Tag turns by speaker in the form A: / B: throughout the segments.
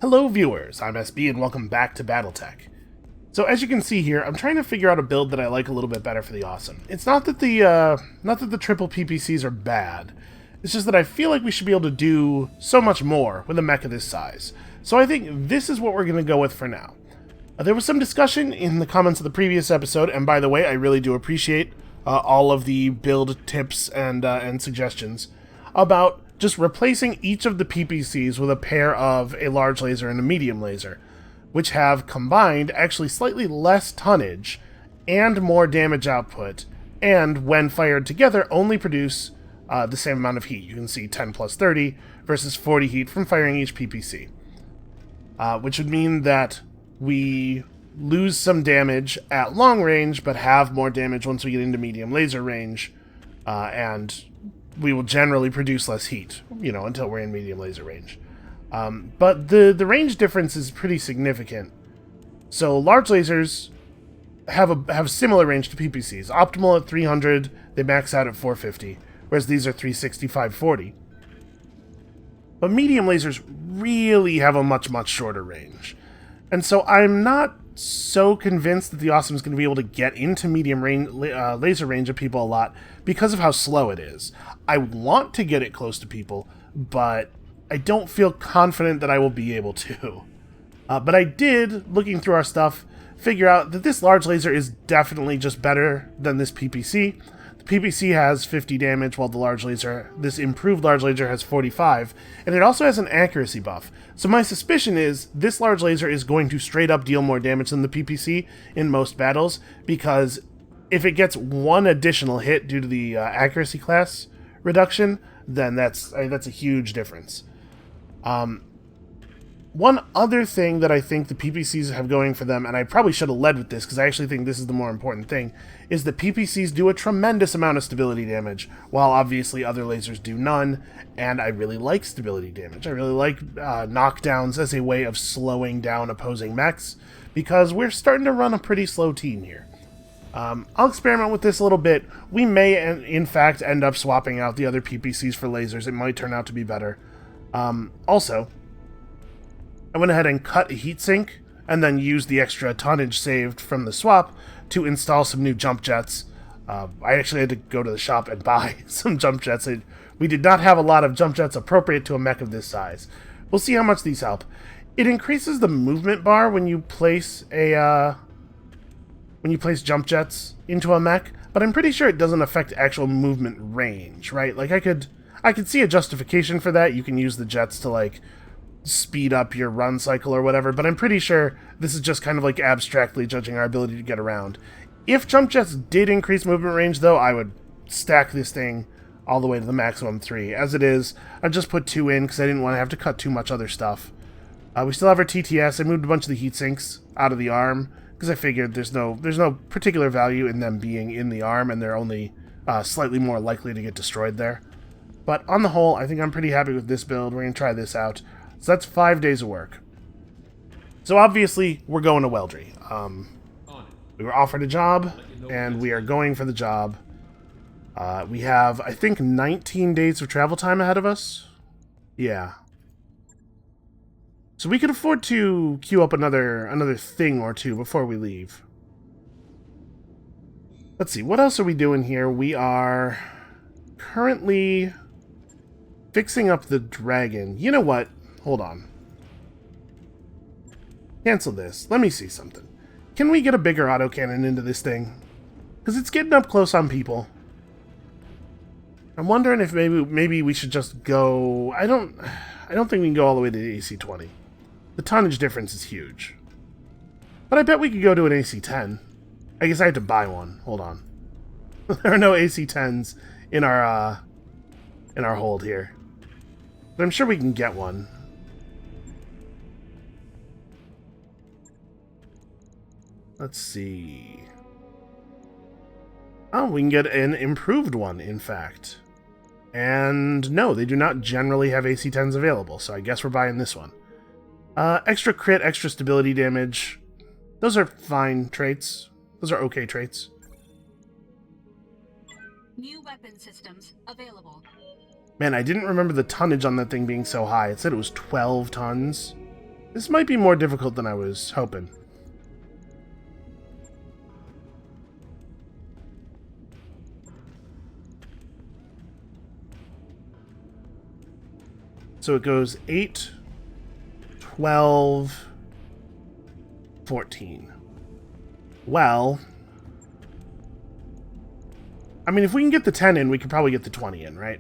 A: Hello viewers, I'm SB and welcome back to BattleTech. So as you can see here, I'm trying to figure out a build that I like a little bit better for the Awesome. It's not that the triple PPCs are bad, it's just that I feel like we should be able to do so much more with a mech of this size. So I think this is what we're going to go with for now. There was some discussion in the comments of the previous episode, and by the way, I really do appreciate all of the build tips and suggestions about just replacing each of the PPCs with a pair of a large laser and a medium laser, which have combined actually slightly less tonnage and more damage output, and when fired together only produce the same amount of heat. You can see 10 plus 30 versus 40 heat from firing each PPC, which would mean that we lose some damage at long range, but have more damage once we get into medium laser range, and we will generally produce less heat, until we're in medium laser range. But the range difference is pretty significant. So large lasers have similar range to PPCs. Optimal at 300, they max out at 450, whereas these are 360, 540. But medium lasers really have a much shorter range. And so I'm not so convinced that the Awesome is going to be able to get into medium laser range of people a lot because of how slow it is. I want to get it close to people, but I don't feel confident that I will be able to. But I did, looking through our stuff, figure out that this large laser is definitely just better than this PPC. The PPC has 50 damage, while this improved large laser has 45, and it also has an accuracy buff. So my suspicion is this large laser is going to straight up deal more damage than the PPC in most battles, because if it gets one additional hit due to the accuracy class reduction, then that's a huge difference. One other thing that I think the PPCs have going for them, and I probably should have led with this because I actually think this is the more important thing, is that PPCs do a tremendous amount of stability damage, while obviously other lasers do none, and I really like stability damage. I really like knockdowns as a way of slowing down opposing mechs, because we're starting to run a pretty slow team here. I'll experiment with this a little bit. We may, in fact, end up swapping out the other PPCs for lasers. It might turn out to be better. Also, I went ahead and cut a heatsink, and then used the extra tonnage saved from the swap to install some new jump jets. I actually had to go to the shop and buy some jump jets. We did not have a lot of jump jets appropriate to a mech of this size. We'll see how much these help. It increases the movement bar when you place jump jets into a mech, but I'm pretty sure it doesn't affect actual movement range, right? Like I could see a justification for that. You can use the jets to speed up your run cycle or whatever, but I'm pretty sure this is just kind of abstractly judging our ability to get around. If jump jets did increase movement range, though, I would stack this thing all the way to the maximum 3. As it is, I've just put 2 in because I didn't want to have to cut too much other stuff. We still have our TTS. I moved a bunch of the heat sinks out of the arm because I figured there's no particular value in them being in the arm, and they're only slightly more likely to get destroyed there. But on the whole, I think I'm pretty happy with this build. We're going to try this out. So that's 5 days of work. So obviously, we're going to Weldry. We were offered a job, and we are going for the job. We have, I think, 19 days of travel time ahead of us. Yeah. So we could afford to queue up another thing or two before we leave. Let's see, what else are we doing here? We are currently fixing up the dragon. You know what? Hold on. Cancel this. Let me see something. Can we get a bigger autocannon into this thing? Because it's getting up close on people. I'm wondering if maybe we should just go... I don't think we can go all the way to the AC-20. The tonnage difference is huge. But I bet we could go to an AC-10. I guess I had to buy one. Hold on. There are no AC-10s in our hold here. But I'm sure we can get one. Let's see. Oh, we can get an improved one, in fact. And no, they do not generally have AC-10s available, so I guess we're buying this one. Extra crit, extra stability damage. Those are fine traits. Those are okay traits.
B: New weapon systems available.
A: Man, I didn't remember the tonnage on that thing being so high. It said it was 12 tons. This might be more difficult than I was hoping. So it goes 8, 12, 14. Well, I mean, if we can get the 10 in, we could probably get the 20 in, right?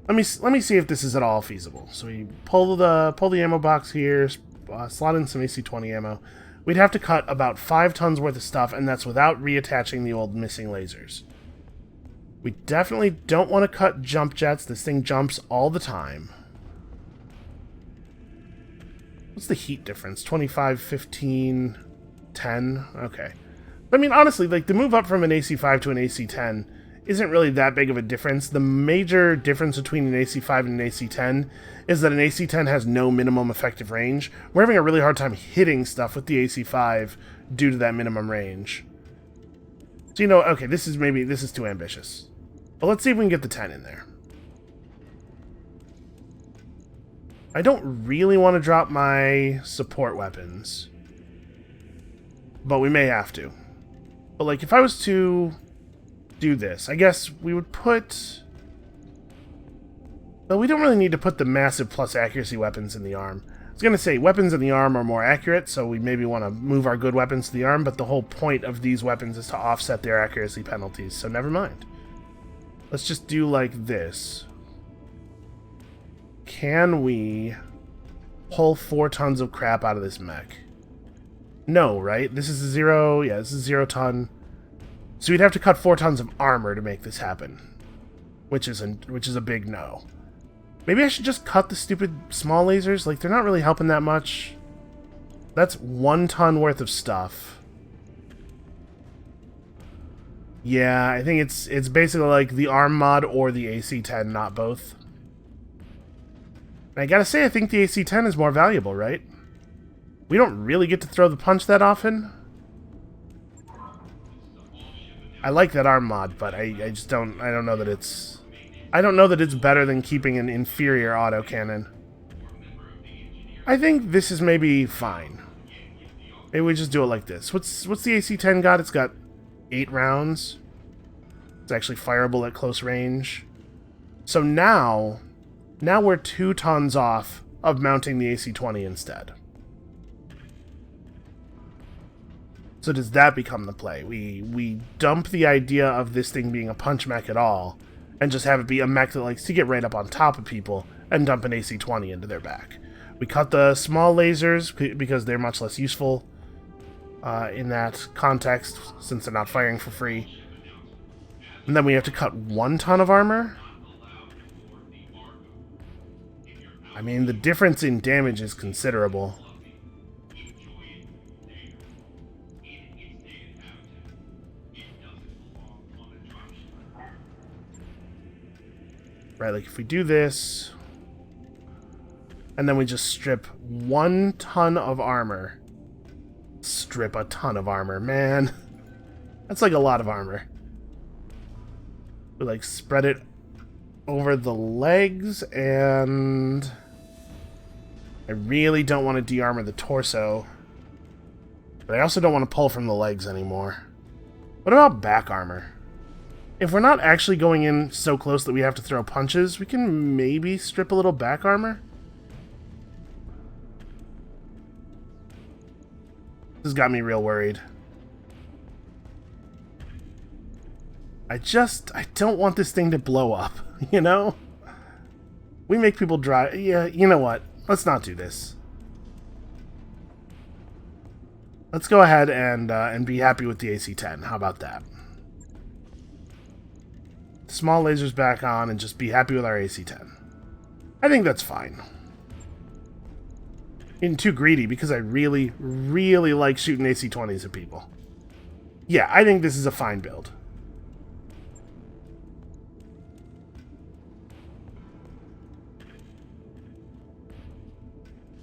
A: Let me see if this is at all feasible. So we pull the ammo box here, slot in some AC-20 ammo. We'd have to cut about 5 tons worth of stuff, and that's without reattaching the old missing lasers. We definitely don't want to cut jump jets. This thing jumps all the time. What's the heat difference? 25, 15, 10? Okay. I mean, honestly, like, the move up from an AC-5 to an AC-10 isn't really that big of a difference. The major difference between an AC-5 and an AC-10 is that an AC-10 has no minimum effective range. We're having a really hard time hitting stuff with the AC-5 due to that minimum range. So, you know, okay, this is too ambitious. But let's see if we can get the 10 in there. I don't really want to drop my support weapons, but we may have to. But, like, if I was to do this, I guess we would put... Well, we don't really need to put the massive plus accuracy weapons in the arm. I was going to say, weapons in the arm are more accurate, so we maybe want to move our good weapons to the arm, but the whole point of these weapons is to offset their accuracy penalties, so never mind. Let's just do like this. Can we pull 4 tons of crap out of this mech? No, right? This is a 0... Yeah, this is 0 ton. So we'd have to cut 4 tons of armor to make this happen. Which is a big no. Maybe I should just cut the stupid small lasers? Like, they're not really helping that much. That's 1 ton worth of stuff. Yeah, I think it's basically like the arm mod or the AC-10, not both. And I gotta say, I think the AC-10 is more valuable, right? We don't really get to throw the punch that often. I like that arm mod, but I don't know that it's... I don't know that it's better than keeping an inferior autocannon. I think this is maybe fine. Maybe we just do it like this. What's the AC-10 got? It's got 8 rounds. It's actually fireable at close range. So now we're 2 tons off of mounting the AC-20 instead. So does that become the play? We dump the idea of this thing being a punch mech at all, and just have it be a mech that likes to get right up on top of people and dump an AC-20 into their back. We cut the small lasers because they're much less useful in that context, since they're not firing for free. And then we have to cut 1 ton of armor? I mean, the difference in damage is considerable. Right, like if we do this, and then we just strip 1 ton of armor. Strip a ton of armor, man. That's like a lot of armor. We like spread it over the legs, and I really don't want to de-armor the torso, but I also don't want to pull from the legs anymore. What about back armor? If we're not actually going in so close that we have to throw punches, we can maybe strip a little back armor. This has got me real worried. I don't want this thing to blow up, you know? We make people drive... Yeah, you know what? Let's not do this. Let's go ahead and be happy with the AC-10. How about that? Small lasers back on and just be happy with our AC-10. I think that's fine. Getting too greedy because I really, really like shooting AC-20s at people. Yeah, I think this is a fine build.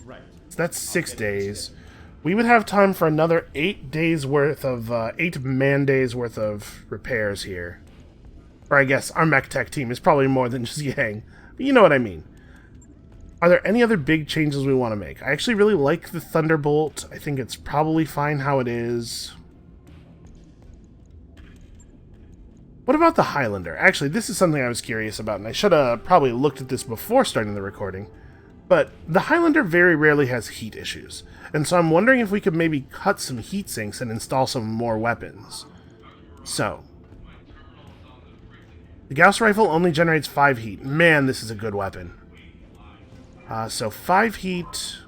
C: Right.
A: So that's 6 days. We would have time for another 8 days worth of 8 man-days worth of repairs here. Or I guess our mech tech team is probably more than just Yang. But you know what I mean. Are there any other big changes we want to make? I actually really like the Thunderbolt. I think it's probably fine how it is. What about the Highlander? Actually, this is something I was curious about, and I should have probably looked at this before starting the recording. But the Highlander very rarely has heat issues, and so I'm wondering if we could maybe cut some heat sinks and install some more weapons. So, the Gauss rifle only generates 5 heat. Man, this is a good weapon. So 5 heat.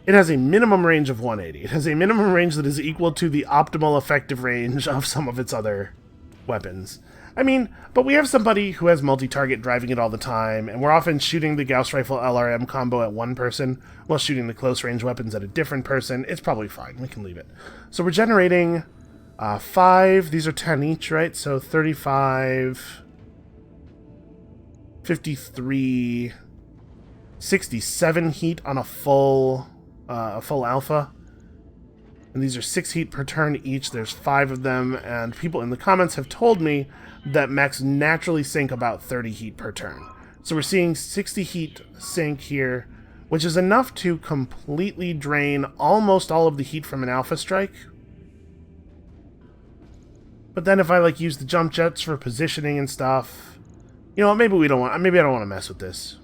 A: It has a minimum range of 180. It has a minimum range that is equal to the optimal effective range of some of its other weapons. I mean, but we have somebody who has multi-target driving it all the time, and we're often shooting the Gauss rifle LRM combo at one person while shooting the close-range weapons at a different person. It's probably fine. We can leave it. So we're generating 5. These are 10 each, right? So 35, 53, 67 heat on a full alpha. And these are 6 heat per turn each. There's 5 of them, and people in the comments have told me that mechs naturally sink about 30 heat per turn. So we're seeing 60 heat sink here, which is enough to completely drain almost all of the heat from an alpha strike. But then if I use the jump jets for positioning and stuff, you know what, maybe I don't want to mess with this.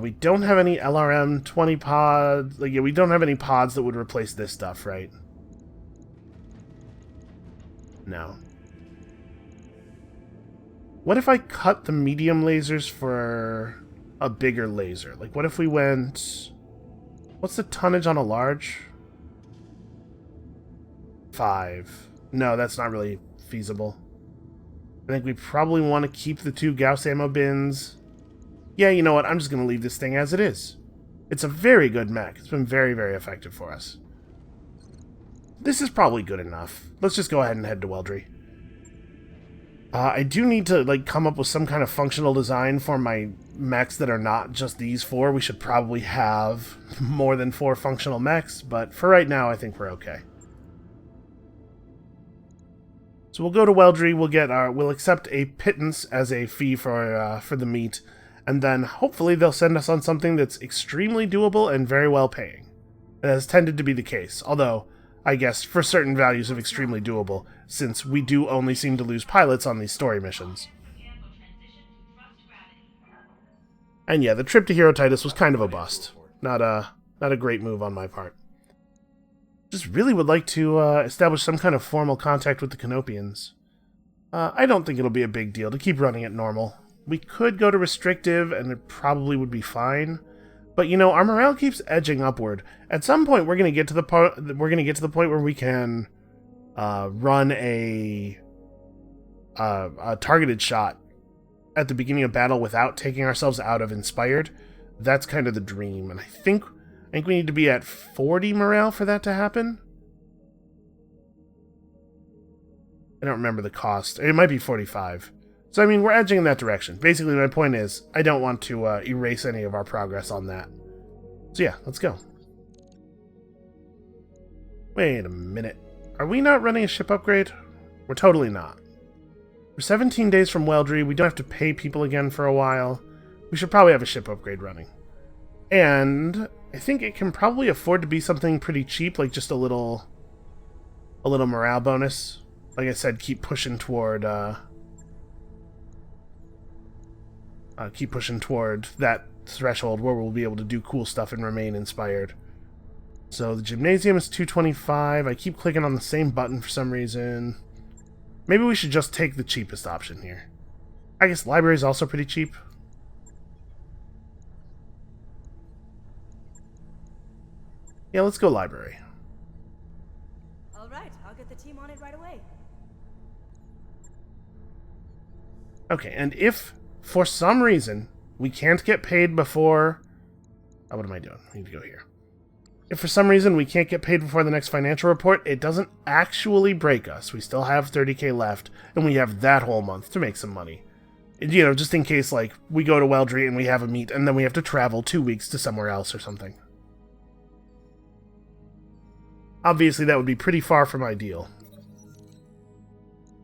A: We don't have any LRM 20 pods. We don't have any pods that would replace this stuff, right? No. What if I cut the medium lasers for a bigger laser? What if we went... What's the tonnage on a large? 5. No, that's not really feasible. I think we probably want to keep the 2 Gauss ammo bins. Yeah, you know what? I'm just going to leave this thing as it is. It's a very good mech. It's been very, very effective for us. This is probably good enough. Let's just go ahead and head to Weldry. I do need to come up with some kind of functional design for my mechs that are not just these 4. We should probably have more than 4 functional mechs, but for right now, I think we're okay. So we'll go to Weldry. We'll accept a pittance as a fee for the meat. And then, hopefully, they'll send us on something that's extremely doable and very well paying. It has tended to be the case, although, I guess, for certain values of extremely doable, since we do only seem to lose pilots on these story missions. And yeah, the trip to Hero Titus was kind of a bust. Not a great move on my part. Just really would like to establish some kind of formal contact with the Canopians. I don't think it'll be a big deal to keep running it normal. We could go to restrictive, and it probably would be fine. But our morale keeps edging upward. At some point, we're going to get to the point where we can run a targeted shot at the beginning of battle without taking ourselves out of inspired. That's kind of the dream, and I think we need to be at 40 morale for that to happen. I don't remember the cost. It might be 45. So, we're edging in that direction. Basically, my point is, I don't want to erase any of our progress on that. So yeah, let's go. Wait a minute. Are we not running a ship upgrade? We're totally not. We're 17 days from Weldry. We don't have to pay people again for a while. We should probably have a ship upgrade running. And I think it can probably afford to be something pretty cheap, just a little morale bonus. Like I said, keep pushing toward that threshold where we'll be able to do cool stuff and remain inspired. So the gymnasium is 225. I keep clicking on the same button for some reason. Maybe we should just take the cheapest option here. I guess library is also pretty cheap. Yeah, let's go library.
C: All right, I'll get the team on it right away.
A: Okay, and if for some reason we can't get paid before... Oh, what am I doing? I need to go here. If for some reason we can't get paid before the next financial report, it doesn't actually break us. We still have 30k left, and we have that whole month to make some money. Just in case, we go to Weldry and we have a meet, and then we have to travel 2 weeks to somewhere else or something. Obviously, that would be pretty far from ideal.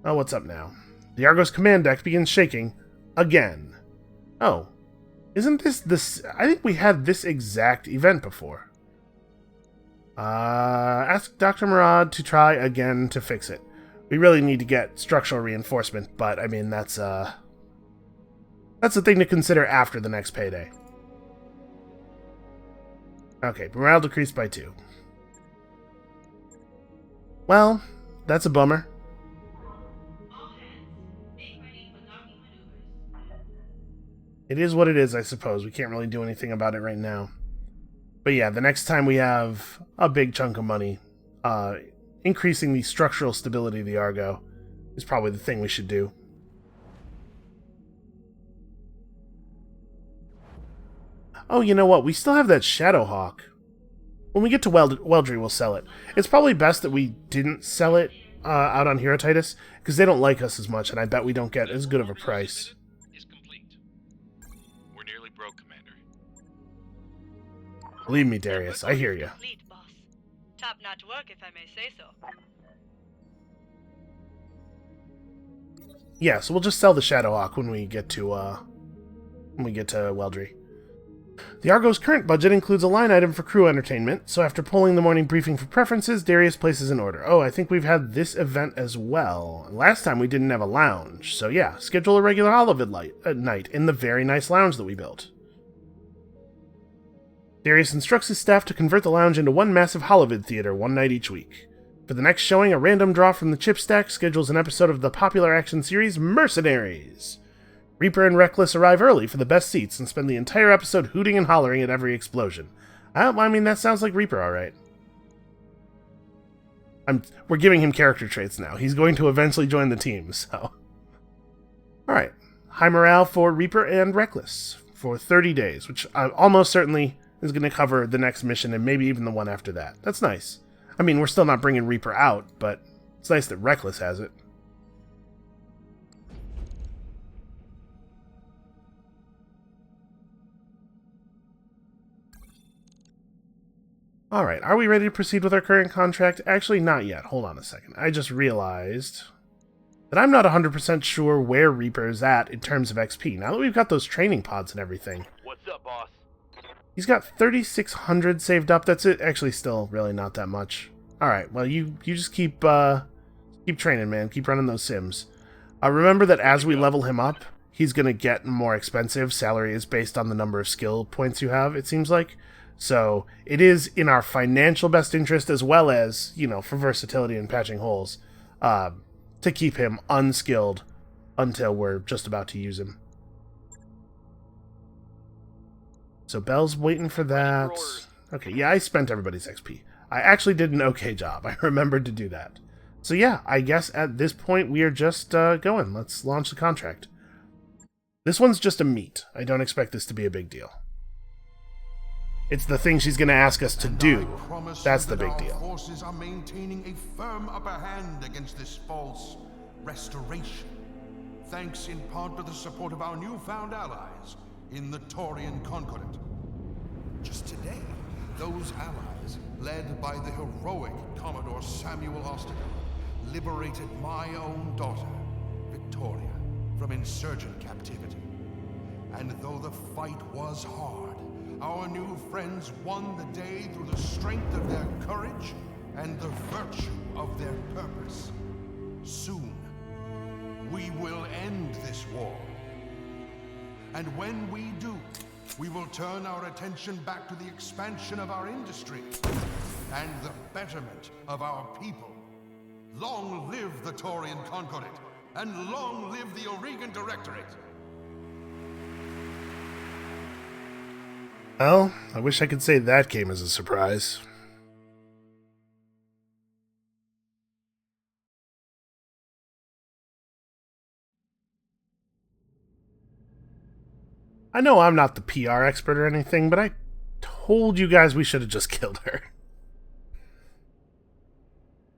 A: Oh, what's up now? The Argo's command deck begins shaking again. Oh. Isn't this... I think we had this exact event before. Ask Dr. Murad to try again to fix it. We really need to get structural reinforcement, but, I mean, that's a thing to consider after the next payday. Okay, morale decreased by 2. Well, that's a bummer. It is what it is, I suppose. We can't really do anything about it right now. But yeah, the next time we have a big chunk of money, increasing the structural stability of the Argo is probably the thing we should do. Oh, you know what? We still have that Shadowhawk. When we get to Weldry, we'll sell it. It's probably best that we didn't sell it out on Herotitus, because they don't like us as much, and I bet we don't get as good of a price.
D: We're nearly broke, Commander.
A: Believe me, Darius, I hear you.
E: Top-notch work, if I may say so.
A: Yeah, so we'll just sell the Shadowhawk when we get to Weldry. The Argo's current budget includes a line item for crew entertainment, so after polling the morning briefing for preferences, Darius places an order. Oh, I think we've had this event as well. Last time we didn't have a lounge, so yeah, schedule a regular Holovid night in the very nice lounge that we built. Darius instructs his staff to convert the lounge into one massive Holovid theater one night each week. For the next showing, a random draw from the chip stack schedules an episode of the popular action series Mercenaries. Reaper and Reckless arrive early for the best seats and spend the entire episode hooting and hollering at every explosion. I mean, that sounds like Reaper, alright. We're giving him character traits now. He's going to eventually join the team, so... Alright. High morale for Reaper and Reckless for 30 days, which almost certainly is going to cover the next mission and maybe even the one after that. That's nice. I mean, we're still not bringing Reaper out, but it's nice that Reckless has it. Alright, are we ready to proceed with our current contract? Actually, not yet. Hold on a second. I just realized that I'm not 100% sure where Reaper is at in terms of XP. Now that we've got those training pods and everything.
D: What's up, boss?
A: He's got 3,600 saved up. That's it. Actually, still really not that much. Alright, well, you just keep training, man. Keep running those sims. Remember that as we level him up, he's going to get more expensive. Salary is based on the number of skill points you have, it seems like. So it is in our financial best interest, as well as, you know, for versatility and patching holes, to keep him unskilled until we're just about to use him. So Bell's waiting for that. Okay, yeah, I spent everybody's XP. I actually did an okay job. I remembered to do that. So yeah, I guess at this point we are just going. Let's launch the contract. This one's just a meet. I don't expect this to be a big deal. It's the thing she's going to ask us to do. That's the big deal.
F: Our forces are maintaining a firm upper hand against this false restoration, thanks in part to the support of our newfound allies in the Taurian Concordat. Just today, those allies, led by the heroic Commodore Samuel Osterman, liberated my own daughter, Victoria, from insurgent captivity. And though the fight was hard, our new friends won the day through the strength of their courage and the virtue of their purpose. Soon, we will end this war. And when we do, we will turn our attention back to the expansion of our industry and the betterment of our people. Long live the Taurian Concordat, and long live the Oregon Directorate!
A: Well, I wish I could say that came as a surprise. I know I'm not the PR expert or anything, but I told you guys we should have just killed her.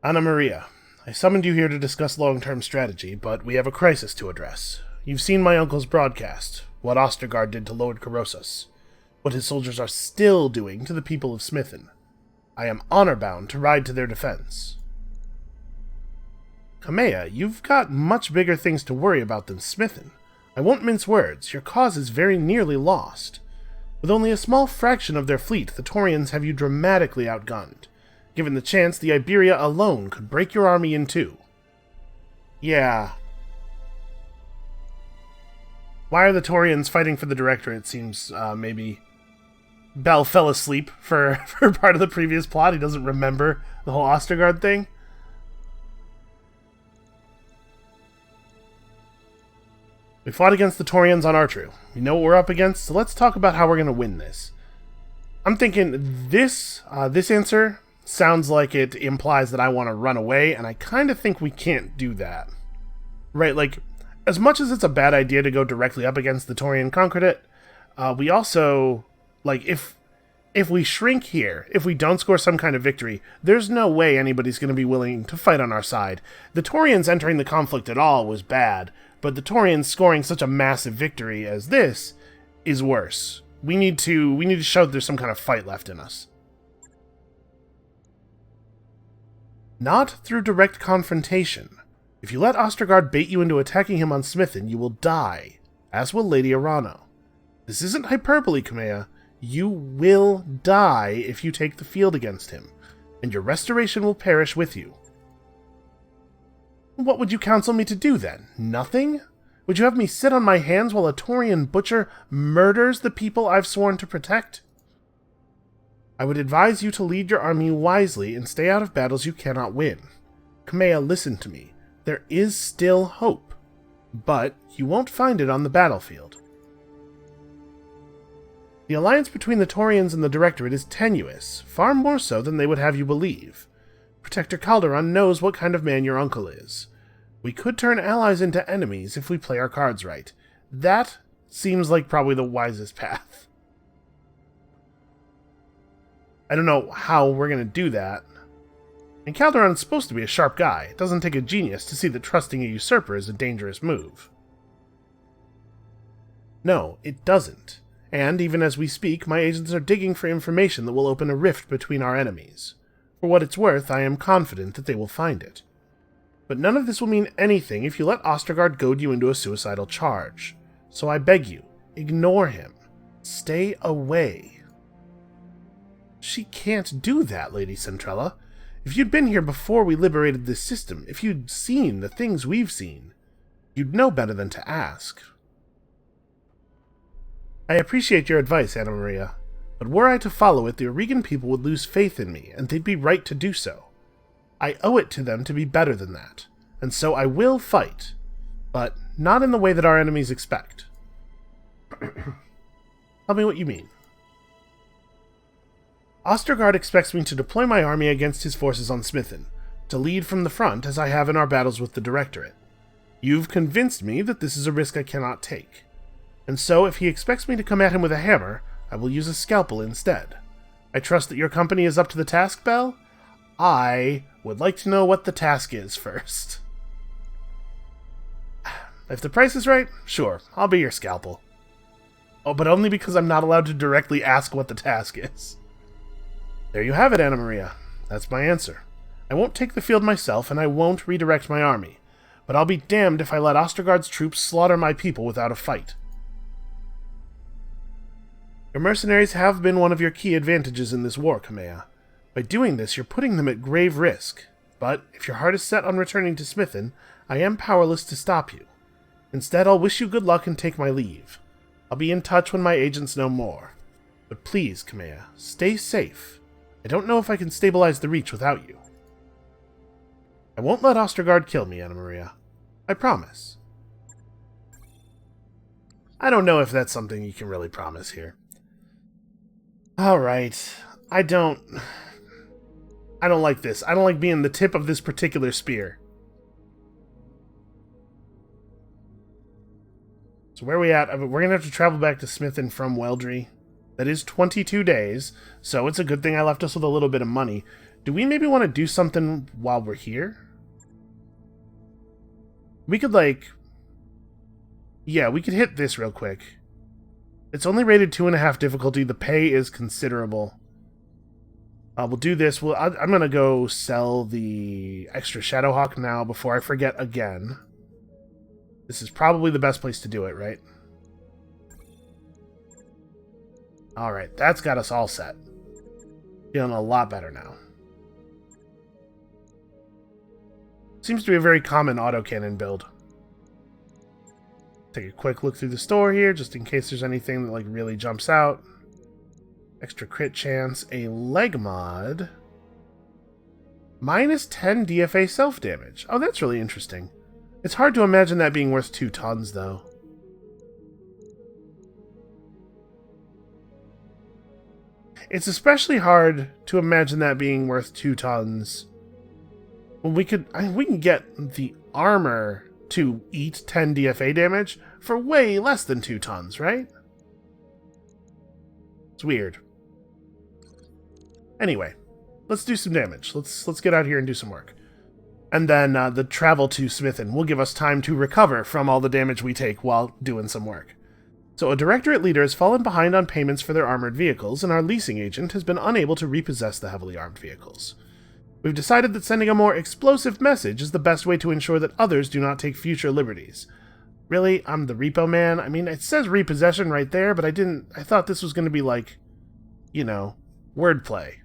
A: Anna Maria, I summoned you here to discuss long-term strategy, but we have a crisis to address. You've seen my uncle's broadcast, what Ostergaard did to Lord Corrossus, what his soldiers are still doing to the people of Smithen. I am honor-bound to ride to their defense. Kamea, you've got much bigger things to worry about than Smithen. I won't mince words, your cause is very nearly lost. With only a small fraction of their fleet, the Taurians have you dramatically outgunned. Given the chance, the Iberia alone could break your army in two. Yeah. Why are the Taurians fighting for the Directorate? Seems, maybe Bell fell asleep for part of the previous plot. He doesn't remember the whole Ostergaard thing. We fought against the Taurians on Artru. We know what we're up against, so let's talk about how we're going to win this. I'm thinking this answer sounds like it implies that I want to run away, and I kind of think we can't do that. Right, like, as much as it's a bad idea to go directly up against the Taurian Concordat, we also, like, if we shrink here, if we don't score some kind of victory, there's no way anybody's going to be willing to fight on our side. The Taurians entering the conflict at all was bad, but the Taurians scoring such a massive victory as this is worse. We need to show that there's some kind of fight left in us. Not through direct confrontation. If you let Ostergaard bait you into attacking him on Smithin, you will die, as will Lady Arano. This isn't hyperbole, Kamea. You will die if you take the field against him, and your restoration will perish with you. What would you counsel me to do, then? Nothing? Would you have me sit on my hands while a Taurian butcher murders the people I've sworn to protect? I would advise you to lead your army wisely and stay out of battles you cannot win. Kamea, listen to me. There is still hope, but you won't find it on the battlefield. The alliance between the Taurians and the Directorate is tenuous, far more so than they would have you believe. Protector Calderon knows what kind of man your uncle is. We could turn allies into enemies if we play our cards right. That seems like probably the wisest path. I don't know how we're going to do that. And Calderon's supposed to be a sharp guy. It doesn't take a genius to see that trusting a usurper is a dangerous move. No, it doesn't. And, even as we speak, my agents are digging for information that will open a rift between our enemies. For what it's worth, I am confident that they will find it. But none of this will mean anything if you let Ostergaard goad you into a suicidal charge. So I beg you, ignore him. Stay away. She can't do that, Lady Centrella. If you'd been here before we liberated this system, if you'd seen the things we've seen, you'd know better than to ask. I appreciate your advice, Anna Maria, but were I to follow it, the Oregan people would lose faith in me, and they'd be right to do so. I owe it to them to be better than that, and so I will fight, but not in the way that our enemies expect. Tell me what you mean. Ostergaard expects me to deploy my army against his forces on Smithin, to lead from the front as I have in our battles with the Directorate. You've convinced me that this is a risk I cannot take, and so if he expects me to come at him with a hammer, I will use a scalpel instead. I trust that your company is up to the task, Belle? I would like to know what the task is first. If the price is right, sure, I'll be your scalpel. Oh, but only because I'm not allowed to directly ask what the task is. There you have it, Anna Maria. That's my answer. I won't take the field myself, and I won't redirect my army, but I'll be damned if I let Ostergaard's troops slaughter my people without a fight. Your mercenaries have been one of your key advantages in this war, Kamea. By doing this, you're putting them at grave risk, but if your heart is set on returning to Smithin, I am powerless to stop you. Instead, I'll wish you good luck and take my leave. I'll be in touch when my agents know more. But please, Kamea, stay safe. I don't know if I can stabilize the Reach without you. I won't let Ostergaard kill me, Anna Maria. I promise. I don't know if that's something you can really promise here. Alright. I don't like this. I don't like being the tip of this particular spear. So where are we at? I mean, we're going to have to travel back to Smithin from Weldry. That is 22 days, so it's a good thing I left us with a little bit of money. Do we maybe want to do something while we're here? We could, like... Yeah, we could hit this real quick. It's only rated 2.5 difficulty. The pay is considerable. We'll do this. I'm going to go sell the extra Shadowhawk now before I forget again. This is probably the best place to do it, right? Alright, that's got us all set. Feeling a lot better now. Seems to be a very common autocannon build. Take a quick look through the store here, just in case there's anything that like really jumps out. Extra crit chance, a leg mod. Minus 10 DFA self-damage. Oh, that's really interesting. It's hard to imagine that being worth 2 tons, though. It's especially hard to imagine that being worth 2 tons. When we can get the armor to eat 10 DFA damage for way less than 2 tons, right? It's weird. Anyway, let's do some damage. Let's get out here and do some work. And then the travel to Smithin will give us time to recover from all the damage we take while doing some work. So a directorate leader has fallen behind on payments for their armored vehicles, and our leasing agent has been unable to repossess the heavily armed vehicles. We've decided that sending a more explosive message is the best way to ensure that others do not take future liberties. Really? I'm the repo man? I mean, it says repossession right there, but I thought this was going to be like, you know, wordplay.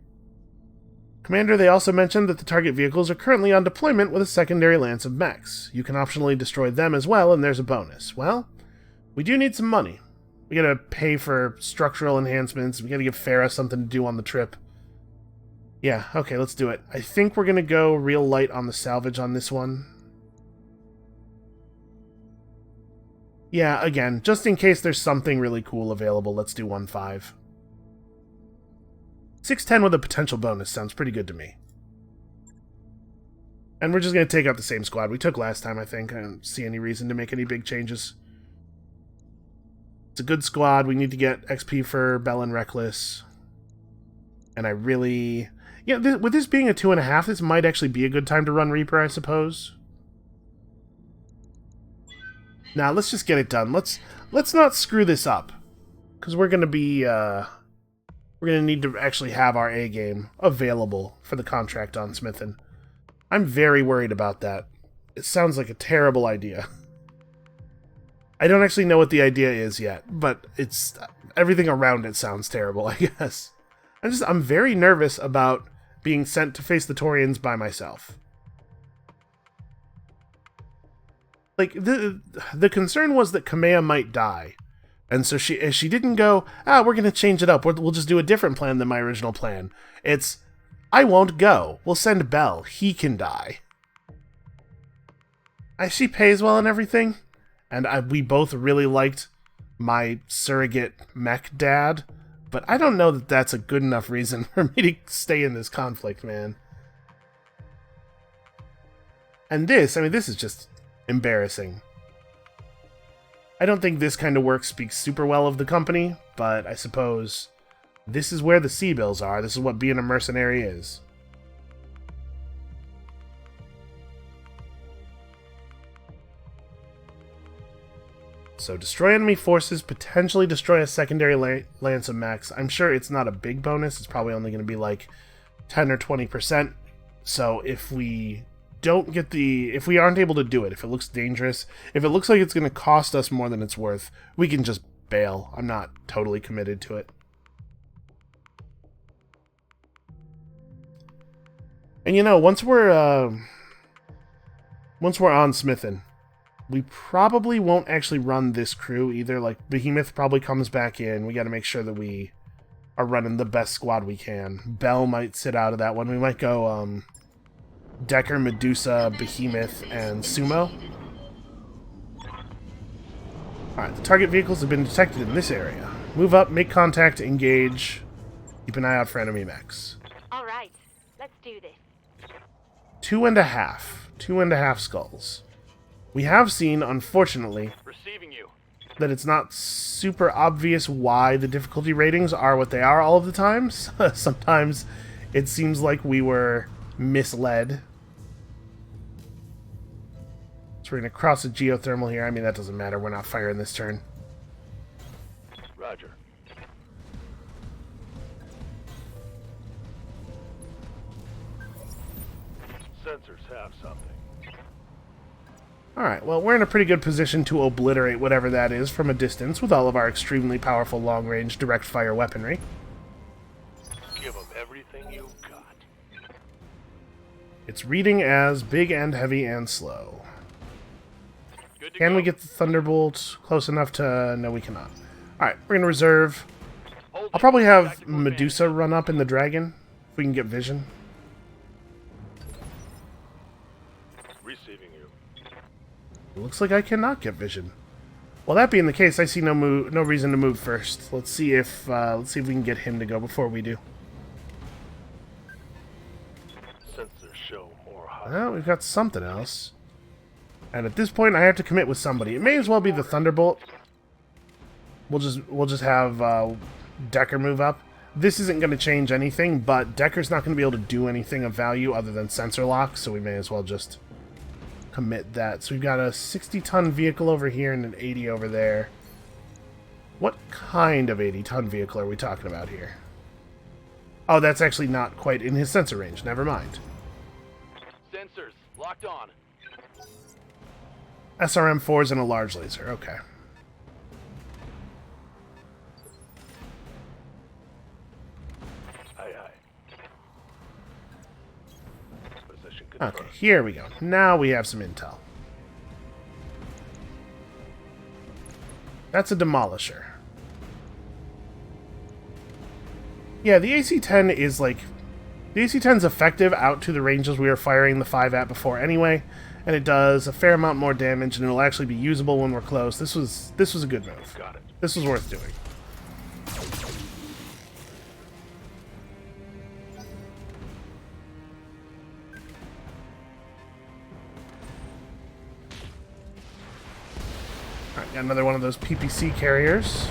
A: Commander, they also mentioned that the target vehicles are currently on deployment with a secondary lance of mechs. You can optionally destroy them as well, and there's a bonus. Well, we do need some money. We gotta pay for structural enhancements, we gotta give Farah something to do on the trip. Yeah, okay, let's do it. I think we're gonna go real light on the salvage on this one. Yeah, again, just in case there's something really cool available, let's do 1.5. 610 with a potential bonus sounds pretty good to me. And we're just going to take out the same squad we took last time, I think. I don't see any reason to make any big changes. It's a good squad. We need to get XP for Bell and Reckless. And I really... Yeah, with this being a 2.5, this might actually be a good time to run Reaper, I suppose. Now, let's just get it done. Let's not screw this up. Because we're going to be... We're going to need to actually have our A-game available for the contract on Smithin. I'm very worried about that. It sounds like a terrible idea. I don't actually know what the idea is yet, but it's everything around it sounds terrible, I guess. I'm very nervous about being sent to face the Taurians by myself. Like, the concern was that Kamea might die. And so she didn't go, we're going to change it up. We'll just do a different plan than my original plan. It's, I won't go. We'll send Bell. He can die. She pays well and everything. And we both really liked my surrogate mech dad. But I don't know that that's a good enough reason for me to stay in this conflict, man. And this is just embarrassing. I don't think this kind of work speaks super well of the company, but I suppose this is where the C-bills are. This is what being a mercenary is. So destroy enemy forces, potentially destroy a secondary lance of mechs. I'm sure it's not a big bonus. It's probably only going to be like 10 or 20%. So if we don't get if we aren't able to do it, if it looks dangerous, if it looks like it's going to cost us more than it's worth, we can just bail. I'm not totally committed to it. And you know, once we're on Smithin, we probably won't actually run this crew either. Like, Behemoth probably comes back in. We got to make sure that we are running the best squad we can. Bell might sit out of that one. We might go Decker, Medusa, Behemoth, and Sumo. Alright, the target vehicles have been detected in this area. Move up, make contact, engage. Keep an eye out for enemy mechs.
D: Alright, let's do this.
A: 2.5. 2.5 skulls. We have seen, unfortunately, that it's not super obvious why the difficulty ratings are what they are all of the times. Sometimes it seems like we were misled. So we're going to cross a geothermal here. I mean, that doesn't matter. We're not firing this turn.
G: Roger. Sensors have something.
A: Alright, well, we're in a pretty good position to obliterate whatever that is from a distance with all of our extremely powerful long-range direct-fire weaponry.
G: Give them everything you've got.
A: It's reading as big and heavy and slow.
G: Good to
A: Can
G: go.
A: we get the Thunderbolt close enough to... No, we cannot. Alright, we're going to reserve.
G: Hold
A: I'll
G: it.
A: probably have
G: Tactical
A: Medusa run up in the dragon, if we can get vision.
G: advantage. Receiving you.
A: Looks like I cannot get vision. Well, that being the case, I see no reason to move first. Let's see if we can get him to go before we do.
G: Sensors show more high.
A: Well, we've got something else. And at this point, I have to commit with somebody. It may as well be the Thunderbolt. We'll just have Decker move up. This isn't going to change anything, but Decker's not going to be able to do anything of value other than sensor lock, so we may as well just commit that. So we've got a 60-ton vehicle over here and an 80 over there. What kind of 80-ton vehicle are we talking about here? Oh, that's actually not quite in his sensor range. Never mind.
G: Sensors locked on.
A: SRM-4s and a large laser. Okay.
G: Aye, aye. Position
A: Okay,
G: confirmed.
A: here we go. Now we have some intel. That's a demolisher. Yeah, the AC-10 is like... The AC-10's effective out to the ranges we were firing the 5 at before anyway, and it does a fair amount more damage, and it'll actually be usable when we're close. This was a good move.
G: Got it.
A: This was worth doing. Alright, got another one of those PPC carriers.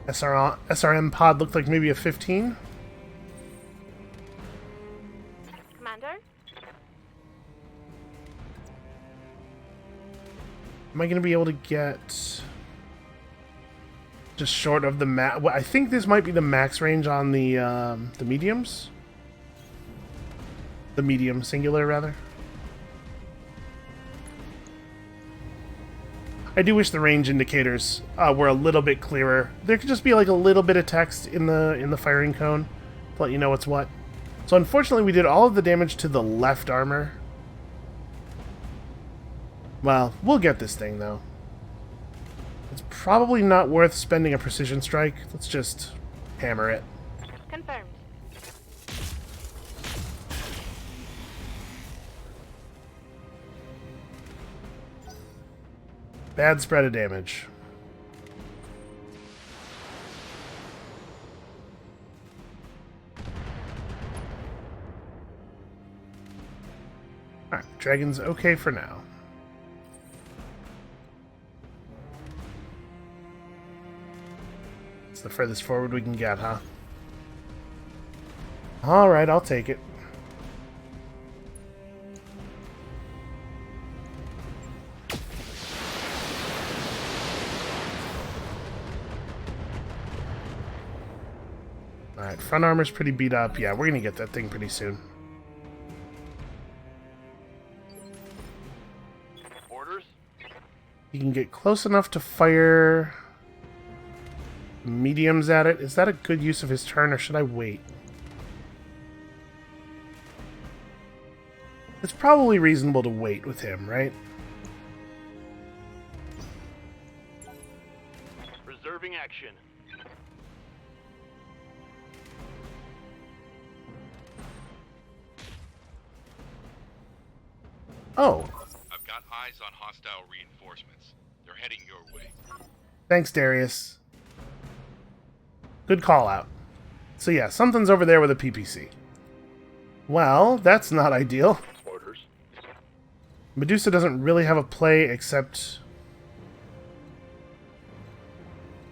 A: SRM pod looked like maybe a 15.
D: Commander?
A: Am I going to be able to get just short of the max? Well, I think this might be the max range on the mediums. The medium singular, rather. I do wish the range indicators were a little bit clearer. There could just be like a little bit of text in the firing cone to let you know what's what. So unfortunately, we did all of the damage to the left armor. Well, we'll get this thing, though. It's probably not worth spending a precision strike. Let's just hammer it.
D: Confirmed.
A: Bad spread of damage. Alright, dragon's okay for now. It's the furthest forward we can get, huh? Alright, I'll take it. Alright, front armor's pretty beat up. Yeah, we're gonna get that thing pretty soon.
G: Orders?
A: You can get close enough to fire mediums at it. Is that a good use of his turn, or should I wait? It's probably reasonable to wait with him, right?
G: Reserving action.
A: Oh,
H: I've got eyes on hostile reinforcements. They're heading your way.
A: thanks, Darius. Good call out. So yeah, something's over there with a PPC. Well, that's not ideal.
G: Orders.
A: Medusa doesn't really have a play except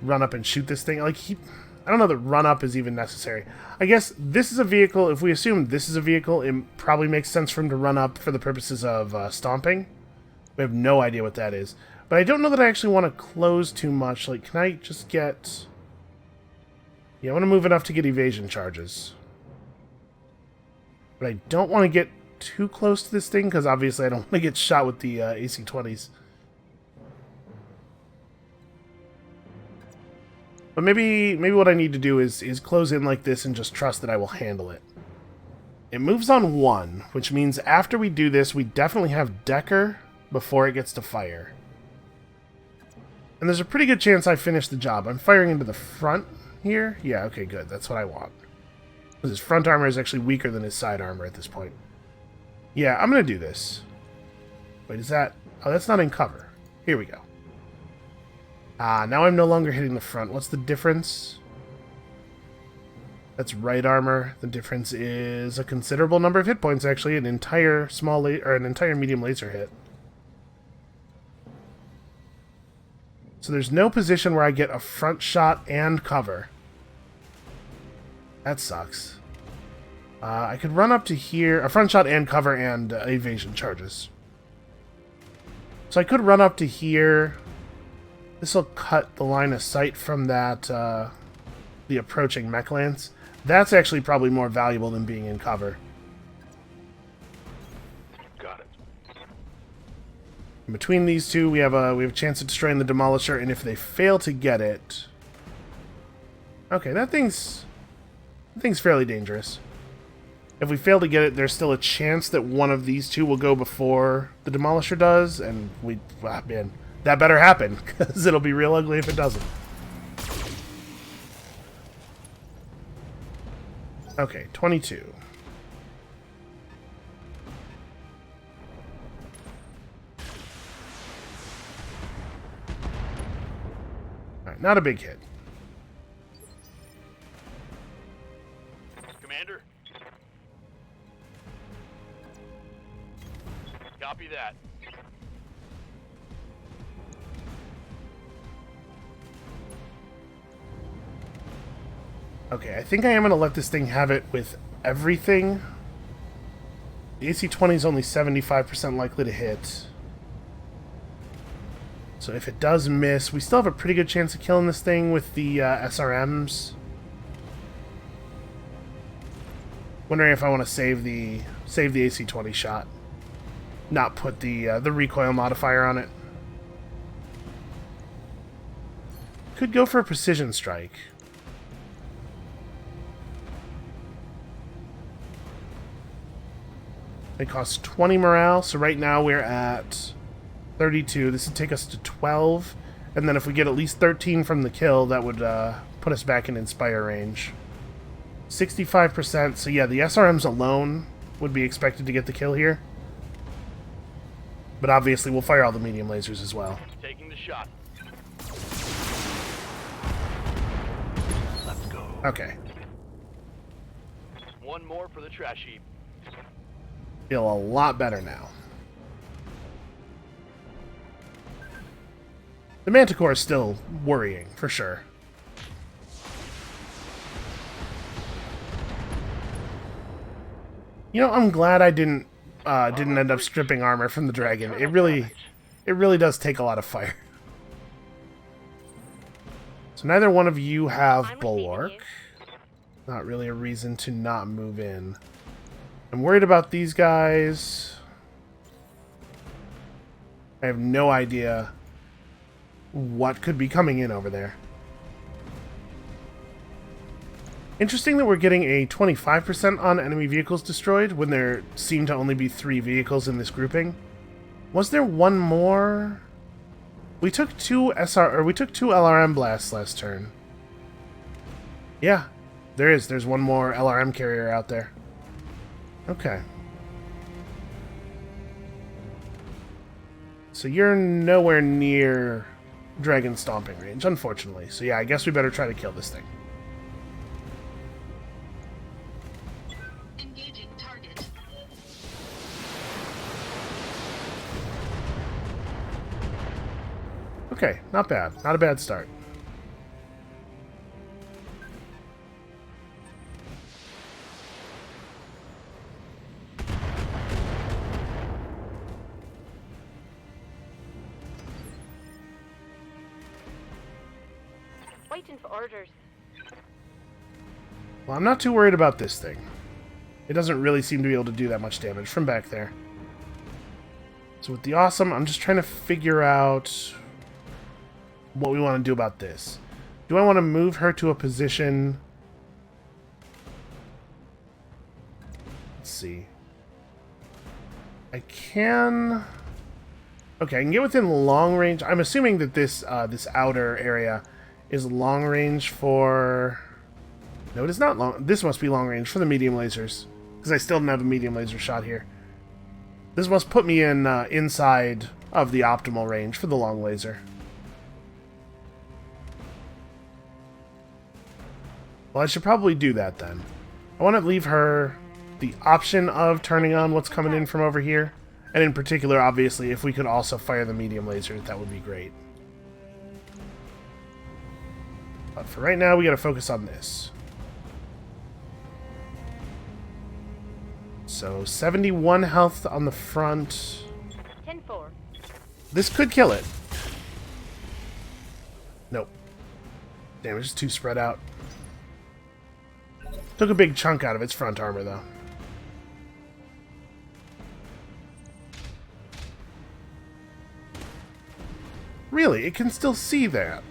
A: run up and shoot this thing. Like, I don't know that run up is even necessary. I guess this is a vehicle. If we assume this is a vehicle, it probably makes sense for him to run up for the purposes of stomping. We have no idea what that is. But I don't know that I actually want to close too much. Like, can I just get... Yeah, I want to move enough to get evasion charges. But I don't want to get too close to this thing, because obviously I don't want to get shot with the AC-20s. But maybe what I need to do is close in like this and just trust that I will handle it. It moves on 1, which means after we do this, we definitely have Decker before it gets to fire. And there's a pretty good chance I finish the job. I'm firing into the front here. Yeah, okay, good. That's what I want. Because his front armor is actually weaker than his side armor at this point. Yeah, I'm going to do this. Wait, is that... Oh, that's not in cover. Here we go. Now I'm no longer hitting the front. What's the difference? That's right armor. The difference is a considerable number of hit points, actually. An entire an entire medium laser hit. So there's no position where I get a front shot and cover. That sucks. I could run up to here. A front shot and cover and evasion charges. So I could run up to here. This will cut the line of sight from that, the approaching mech lance. That's actually probably more valuable than being in cover.
G: Got it.
A: In between these two, we have a chance of destroying the Demolisher, and if they fail to get it... Okay, that thing's fairly dangerous. If we fail to get it, there's still a chance that one of these two will go before the Demolisher does, and man, that better happen, because it'll be real ugly if it doesn't. Okay, 22. Alright, not a big hit.
G: Commander? Copy that.
A: Okay, I think I am going to let this thing have it with everything. The AC-20 is only 75% likely to hit. So if it does miss, we still have a pretty good chance of killing this thing with the SRMs. Wondering if I want to save the AC-20 shot. Not put the recoil modifier on it. Could go for a precision strike. It costs 20 morale, so right now we're at 32. This would take us to 12. And then if we get at least 13 from the kill, that would put us back in Inspire range. 65%, so yeah, the SRMs alone would be expected to get the kill here. But obviously we'll fire all the medium lasers as well.
G: Taking the shot. Let's go.
A: Okay.
G: One more for the trash heap.
A: Feel a lot better now. The Manticore is still worrying, for sure. You know, I'm glad I didn't end up stripping armor from the dragon. It really does take a lot of fire. So neither one of you have Bulwark. Not really a reason to not move in. I'm worried about these guys. I have no idea what could be coming in over there. Interesting that we're getting a 25% on enemy vehicles destroyed when there seem to only be 3 vehicles in this grouping. Was there one more? We took two LRM blasts last turn. Yeah, there is. There's one more LRM carrier out there. Okay. So you're nowhere near dragon stomping range, unfortunately. So yeah, I guess we better try to kill this thing.
B: Engaging target.
A: Okay, not bad. Not a bad start.
D: Waiting for orders.
A: Well, I'm not too worried about this thing. It doesn't really seem to be able to do that much damage from back there. So with the awesome, I'm just trying to figure out what we want to do about this. Do I want to move her to a position... Let's see. I can... Okay, I can get within long range. I'm assuming that this this outer area is long range for... No, it is not long... This must be long range for the medium lasers. Because I still don't have a medium laser shot here. This must put me in inside of the optimal range for the long laser. Well, I should probably do that then. I want to leave her the option of turning on what's coming in from over here. And in particular, obviously, if we could also fire the medium lasers, that would be great. But for right now, we gotta focus on this. So, 71 health on the front.
D: 10-4.
A: This could kill it. Nope. Damage is too spread out. Took a big chunk out of its front armor, though. Really? It can still see that.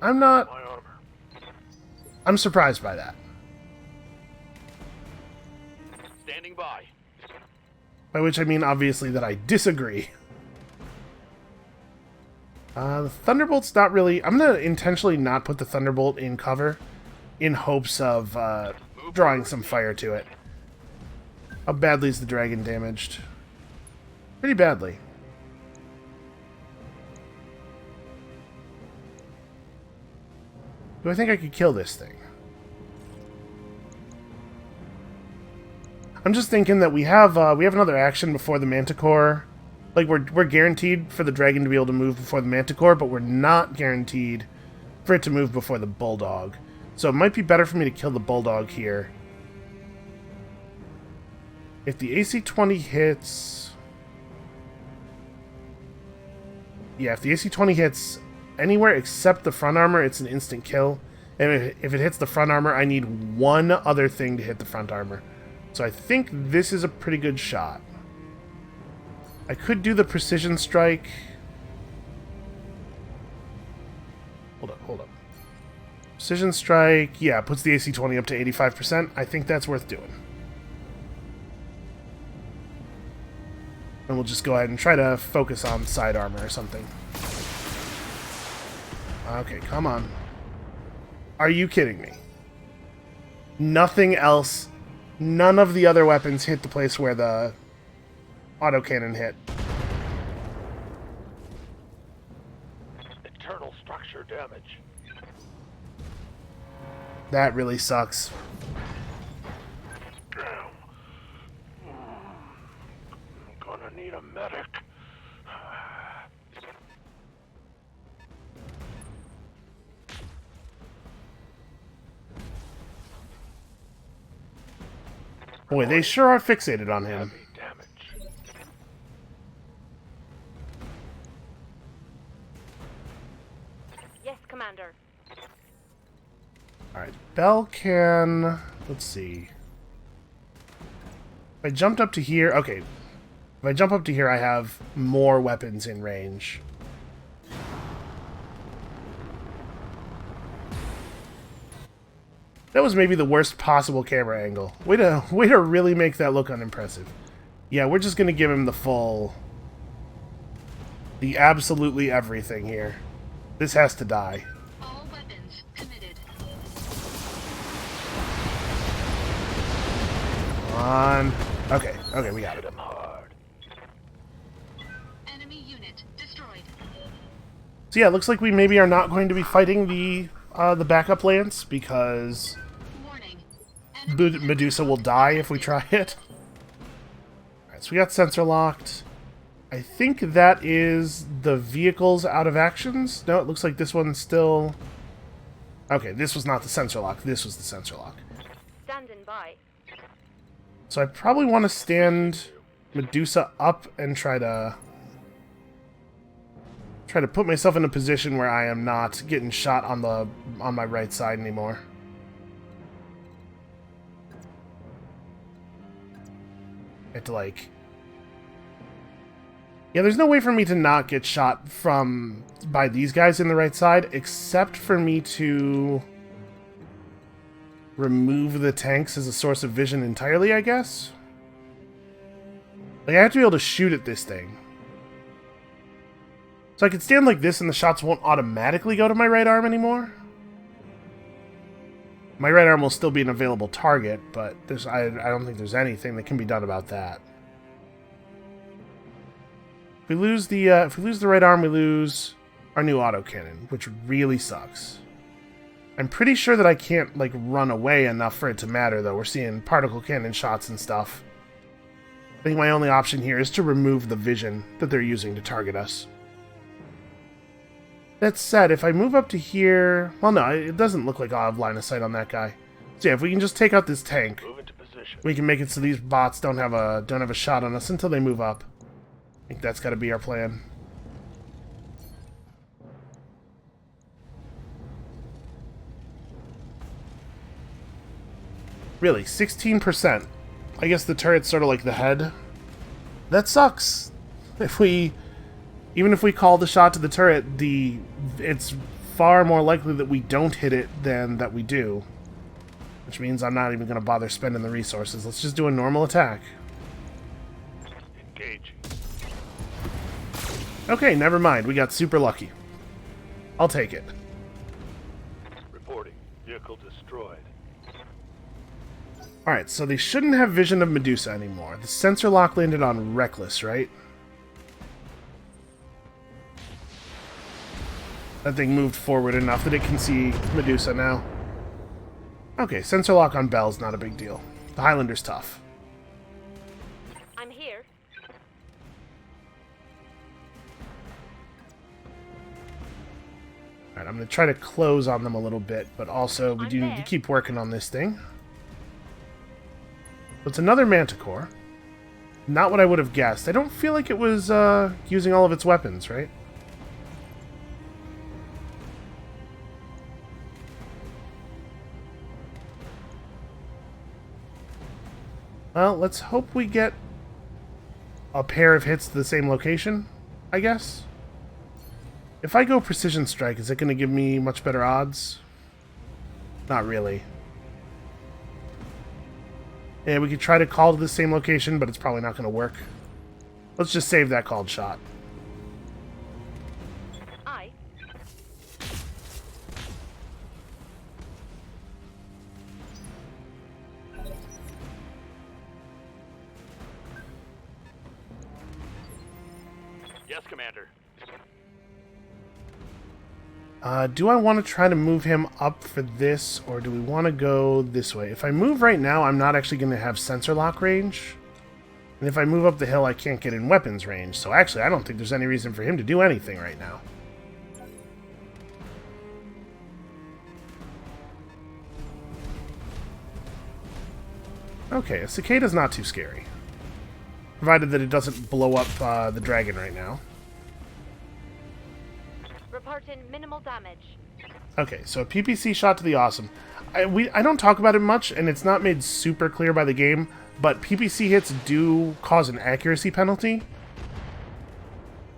A: I'm not... I'm surprised by that.
G: Standing by.
A: By which I mean, obviously, that I disagree. The Thunderbolt's not really... I'm going to intentionally not put the Thunderbolt in cover in hopes of drawing some fire to it. How badly is the dragon damaged? Pretty badly. Do I think I could kill this thing? I'm just thinking that we have another action before the Manticore. Like, we're guaranteed for the dragon to be able to move before the Manticore, but we're not guaranteed for it to move before the Bulldog. So it might be better for me to kill the Bulldog here. If the AC-20 hits... Yeah, if the AC-20 hits anywhere except the front armor, it's an instant kill. And if it hits the front armor, I need one other thing to hit the front armor. So I think this is a pretty good shot. I could do the precision strike. Hold up. Precision strike, yeah, puts the AC-20 up to 85%. I think that's worth doing. And we'll just go ahead and try to focus on side armor or something. Okay, come on. Are you kidding me? Nothing else. None of the other weapons hit the place where the autocannon hit.
G: Internal structure damage.
A: That really sucks.
G: Damn. I'm gonna need a medic.
A: Boy, they sure are fixated on him.
G: Heavy damage.
D: Yes, Commander.
A: Alright, Bell can... Let's see. If I jumped up to here... Okay. If I jump up to here, I have more weapons in range. That was maybe the worst possible camera angle. Way to really make that look unimpressive. Yeah, we're just going to give him the full... The absolutely everything here. This has to die.
B: All weapons committed.
A: Come on. Okay, we got it.
G: Hit him hard.
B: Enemy unit destroyed.
A: So yeah, it looks like we maybe are not going to be fighting the backup lance, because
B: Warning.
A: Medusa will die if we try it. Alright, so we got sensor locked. I think that is the vehicles out of actions. No, it looks like this one's still... Okay, this was not the sensor lock. This was the sensor lock.
D: Standing by.
A: So I probably want to stand Medusa up and try to put myself in a position where I am not getting shot on my right side anymore. I have to, like... Yeah, there's no way for me to not get shot by these guys in the right side, except for me to remove the tanks as a source of vision entirely, I guess? Like, I have to be able to shoot at this thing. So I can stand like this and the shots won't automatically go to my right arm anymore. My right arm will still be an available target, but I don't think there's anything that can be done about that. If we lose the right arm, we lose our new autocannon, which really sucks. I'm pretty sure that I can't, like, run away enough for it to matter, though. We're seeing particle cannon shots and stuff. I think my only option here is to remove the vision that they're using to target us. That said, if I move up to here... Well, no, it doesn't look like I'll have line of sight on that guy. So yeah, if we can just take out this tank,
G: Move into position.
A: we can make it so these bots don't have a shot on us until they move up. I think that's got to be our plan. Really, 16%. I guess the turret's sort of like the head. That sucks. Even if we call the shot to the turret, it's far more likely that we don't hit it than that we do. Which means I'm not even going to bother spending the resources. Let's just do a normal attack.
G: Engage.
A: Okay, never mind. We got super lucky. I'll take it.
G: Reporting. Vehicle destroyed.
A: Alright, so they shouldn't have vision of Medusa anymore. The sensor lock landed on Reckless, right? That thing moved forward enough that it can see Medusa now. Okay, sensor lock on Bell's not a big deal. The Highlander's tough.
D: I'm here.
A: Alright, I'm going to try to close on them a little bit, but also we do need to
D: there.
A: keep working on this thing. So it's another Manticore. Not what I would have guessed. I don't feel like it was using all of its weapons, right? Well, let's hope we get a pair of hits to the same location, I guess. If I go Precision Strike, is it going to give me much better odds? Not really. Yeah, we could try to call to the same location, but it's probably not going to work. Let's just save that called shot.
D: I.
G: Yes, Commander.
A: Do I want to try to move him up for this, or do we want to go this way? If I move right now, I'm not actually going to have sensor lock range. And if I move up the hill, I can't get in weapons range. So actually, I don't think there's any reason for him to do anything right now. Okay, a cicada's not too scary. Provided that it doesn't blow up the dragon right now.
D: Reporting minimal damage.
A: Okay, so a PPC shot to the awesome. I don't talk about it much, and it's not made super clear by the game, but PPC hits do cause an accuracy penalty.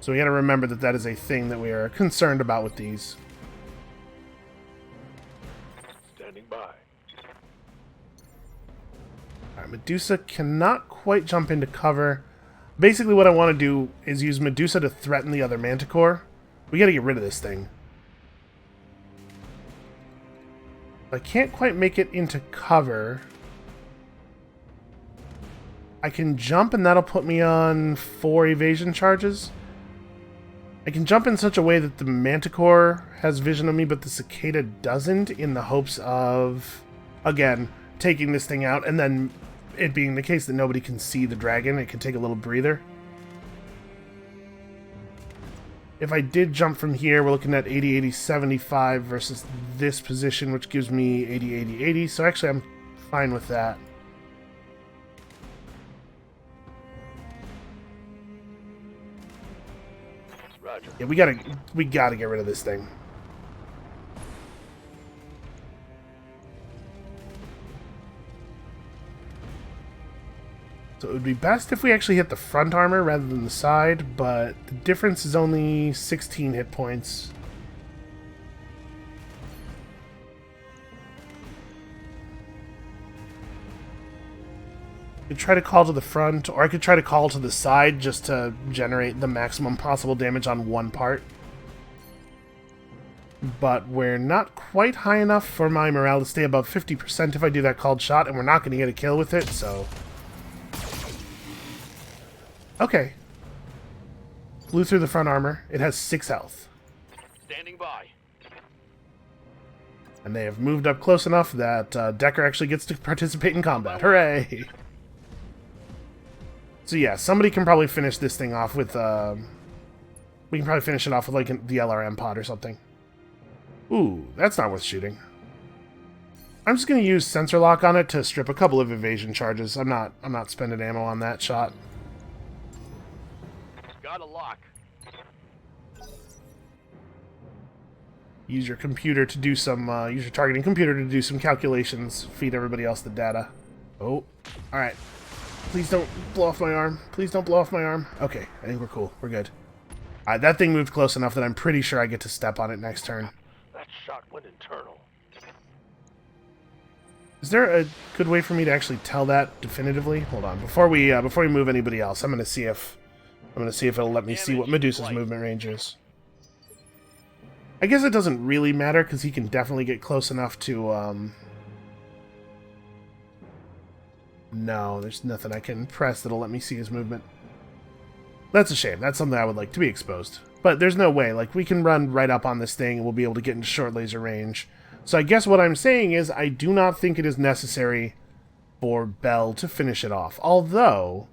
A: So we gotta remember that that is a thing that we are concerned about with these.
G: Standing by.
A: Alright, Medusa cannot quite jump into cover. Basically what I want to do is use Medusa to threaten the other Manticore. We gotta get rid of this thing. I can't quite make it into cover. I can jump and that'll put me on 4 evasion charges. I can jump in such a way that the Manticore has vision of me, but the Cicada doesn't, in the hopes of, again, taking this thing out, and then it being the case that nobody can see the dragon. It can take a little breather. If I did jump from here, we're looking at 80, 80, 75 versus this position, which gives me 80, 80, 80. So actually, I'm fine with that.
G: Roger.
A: Yeah, we gotta get rid of this thing. So it would be best if we actually hit the front armor rather than the side, but the difference is only 16 hit points. I could try to call to the front, or I could try to call to the side just to generate the maximum possible damage on one part. But we're not quite high enough for my morale to stay above 50% if I do that called shot, and we're not going to get a kill with it, so... Okay. Blew through the front armor. It has 6 health.
G: Standing by.
A: And they have moved up close enough that Decker actually gets to participate in combat. Hooray! So yeah, somebody can probably finish this thing off with... we can probably finish it off with, like, the LRM pod or something. Ooh, that's not worth shooting. I'm just going to use sensor lock on it to strip a couple of evasion charges. I'm not spending ammo on that shot.
G: Got a lock.
A: Use your computer to do some, use your targeting computer to do some calculations. Feed everybody else the data. Oh, alright. Please don't blow off my arm. Please don't blow off my arm. Okay, I think we're cool. We're good. Alright, that thing moved close enough that I'm pretty sure I get to step on it next turn.
G: That shot went internal.
A: Is there a good way for me to actually tell that definitively? Hold on. Before we move anybody else, I'm gonna see if it'll let me see what Medusa's movement range is. I guess it doesn't really matter because he can definitely get close enough to No, there's nothing I can press that'll let me see his movement. That's a shame. That's something I would like to be exposed. But there's no way. Like, we can run right up on this thing and we'll be able to get into short laser range. So I guess what I'm saying is I do not think it is necessary for Bell to finish it off. Although,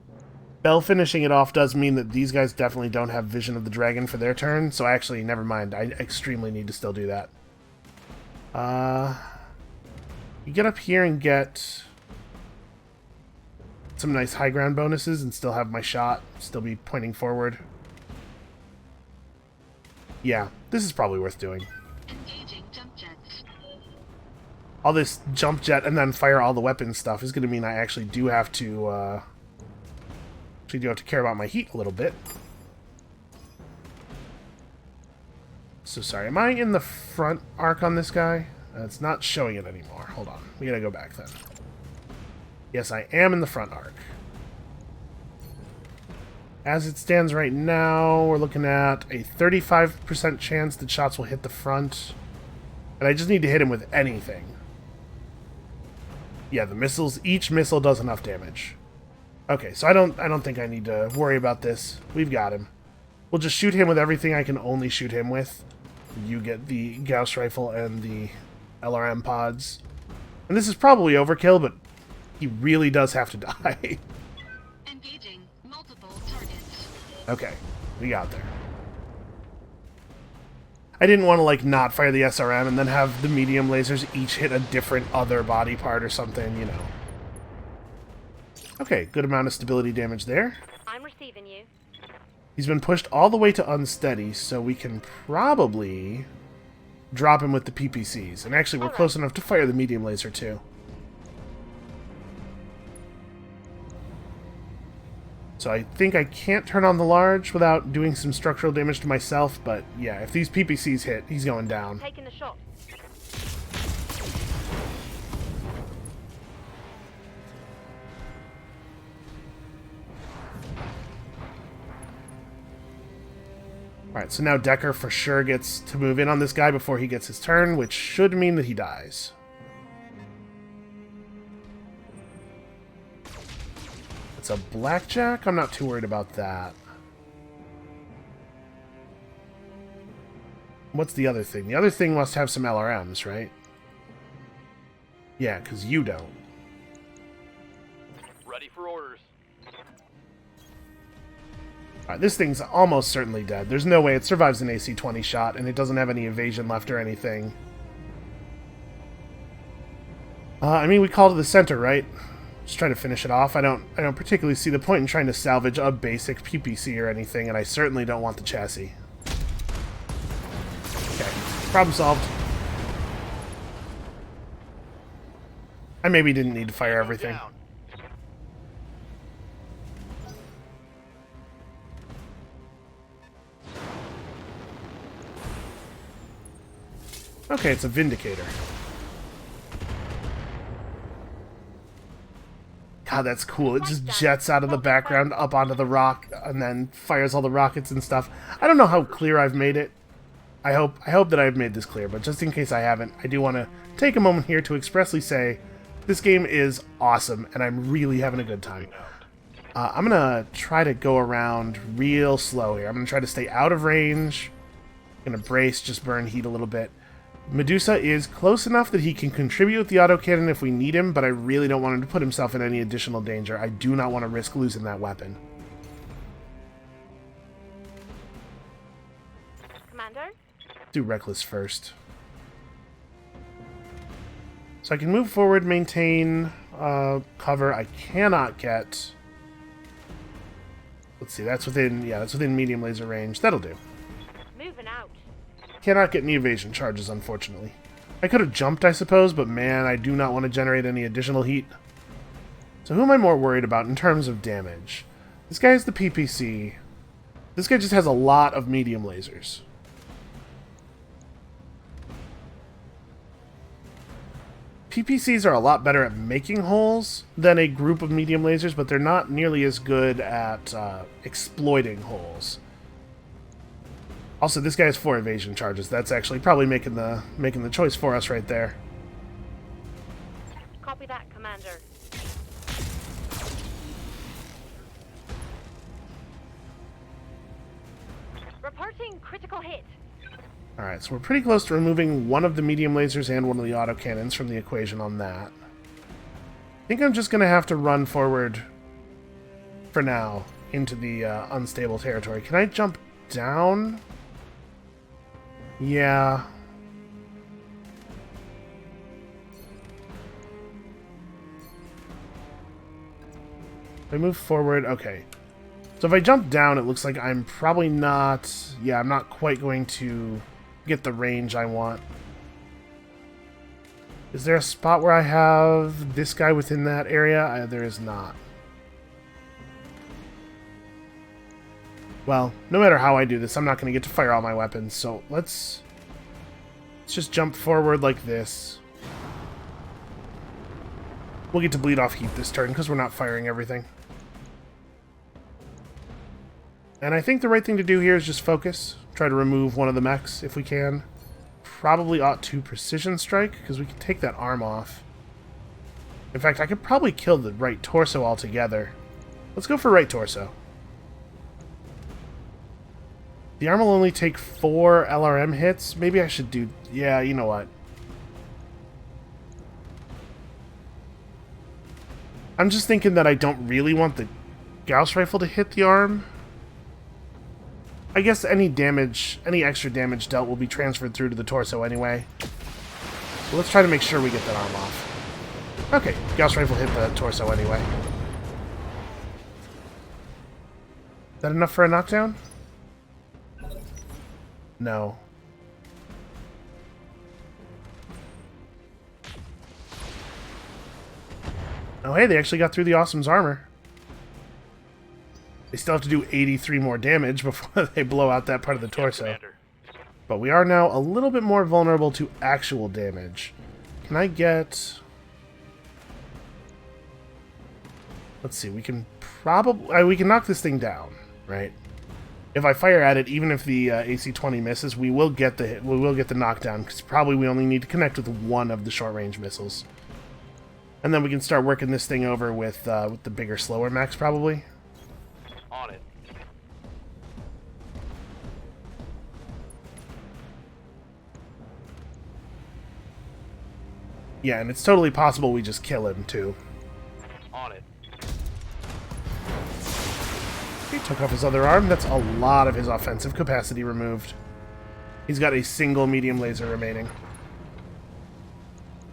A: Bell finishing it off does mean that these guys definitely don't have Vision of the Dragon for their turn. So actually, never mind. I extremely need to still do that. You get up here and get some nice high ground bonuses and still have my shot, still be pointing forward. Yeah, this is probably worth doing.
B: Engaging jump jets.
A: All this jump jet and then fire all the weapons stuff is going to mean I actually do have to care about my heat a little bit. So sorry, am I in the front arc on this guy? It's not showing it anymore. Hold on, we gotta go back then. Yes, I am in the front arc. As it stands right now, we're looking at a 35% chance that shots will hit the front. And I just need to hit him with anything. Yeah, the missiles, each missile does enough damage. Okay, so I don't think I need to worry about this. We've got him. We'll just shoot him with everything I can only shoot him with. You get the Gauss rifle and the LRM pods. And this is probably overkill, but he really does have to die.
B: Engaging multiple targets.
A: Okay, we got there. I didn't want to, like, not fire the SRM and then have the medium lasers each hit a different other body part or something, you know. Okay, good amount of stability damage there.
D: I'm receiving you.
A: He's been pushed all the way to unsteady, so we can probably drop him with the PPCs. And actually, we're close enough to fire the medium laser, too. So I think I can't turn on the large without doing some structural damage to myself, but yeah, if these PPCs hit, he's going down.
D: Taking the shot.
A: Alright, so now Decker for sure gets to move in on this guy before he gets his turn, which should mean that he dies. It's a blackjack? I'm not too worried about that. What's the other thing? The other thing must have some LRMs, right? Yeah, because you don't.
G: Ready for orders.
A: Alright, this thing's almost certainly dead. There's no way it survives an AC-20 shot, and it doesn't have any evasion left or anything. I mean, we call to the center, right? Just try to finish it off. I don't particularly see the point in trying to salvage a basic PPC or anything, and I certainly don't want the chassis. Okay, problem solved. I maybe didn't need to fire everything. Okay, it's a Vindicator. God, that's cool. It just jets out of the background up onto the rock and then fires all the rockets and stuff. I don't know how clear I've made it. I hope that I've made this clear, but just in case I haven't, I do want to take a moment here to expressly say this game is awesome, and I'm really having a good time. I'm going to try to go around real slow here. I'm going to try to stay out of range. I'm going to brace, just burn heat a little bit. Medusa is close enough that he can contribute with the autocannon if we need him, but I really don't want him to put himself in any additional danger. I do not want to risk losing that weapon.
D: Commander?
A: Do Reckless first. So I can move forward, maintain cover. I cannot get... Let's see, that's within medium laser range. That'll do.
D: Moving out.
A: Cannot get any evasion charges, unfortunately. I could have jumped, I suppose, but man, I do not want to generate any additional heat. So who am I more worried about in terms of damage? This guy is the PPC. This guy just has a lot of medium lasers. PPCs are a lot better at making holes than a group of medium lasers, but they're not nearly as good at exploiting holes. Also, this guy has 4 evasion charges. That's actually probably making the choice for us right there.
D: Copy that, Commander. Reporting critical hit.
A: Alright, so we're pretty close to removing one of the medium lasers and one of the autocannons from the equation on that. I think I'm just going to have to run forward for now into the unstable territory. Can I jump down? Yeah. If I move forward, okay. So if I jump down, it looks like I'm probably not... Yeah, I'm not quite going to get the range I want. Is there a spot where I have this guy within that area? There is not. Well, no matter how I do this, I'm not going to get to fire all my weapons, so let's just jump forward like this. We'll get to bleed off heat this turn, because we're not firing everything. And I think the right thing to do here is just focus. Try to remove one of the mechs, if we can. Probably ought to precision strike, because we can take that arm off. In fact, I could probably kill the right torso altogether. Let's go for right torso. The arm will only take 4 LRM hits. Maybe I should do... Yeah, you know what? I'm just thinking that I don't really want the Gauss rifle to hit the arm. I guess any extra damage dealt will be transferred through to the torso anyway. So let's try to make sure we get that arm off. Okay, Gauss rifle hit the torso anyway. Is that enough for a knockdown? No. Oh hey, they actually got through the Awesome's armor. They still have to do 83 more damage before they blow out that part of the torso. But we are now a little bit more vulnerable to actual damage. Can I get... Let's see, we can probably... we can knock this thing down, right? If I fire at it, even if the AC-20 misses, we will get the hit, we will get the knockdown, because probably we only need to connect with one of the short-range missiles. And then we can start working this thing over with the bigger, slower mechs, probably.
G: On it.
A: Yeah, and it's totally possible we just kill him, too.
G: On it.
A: He took off his other arm. That's a lot of his offensive capacity removed. He's got a single medium laser remaining.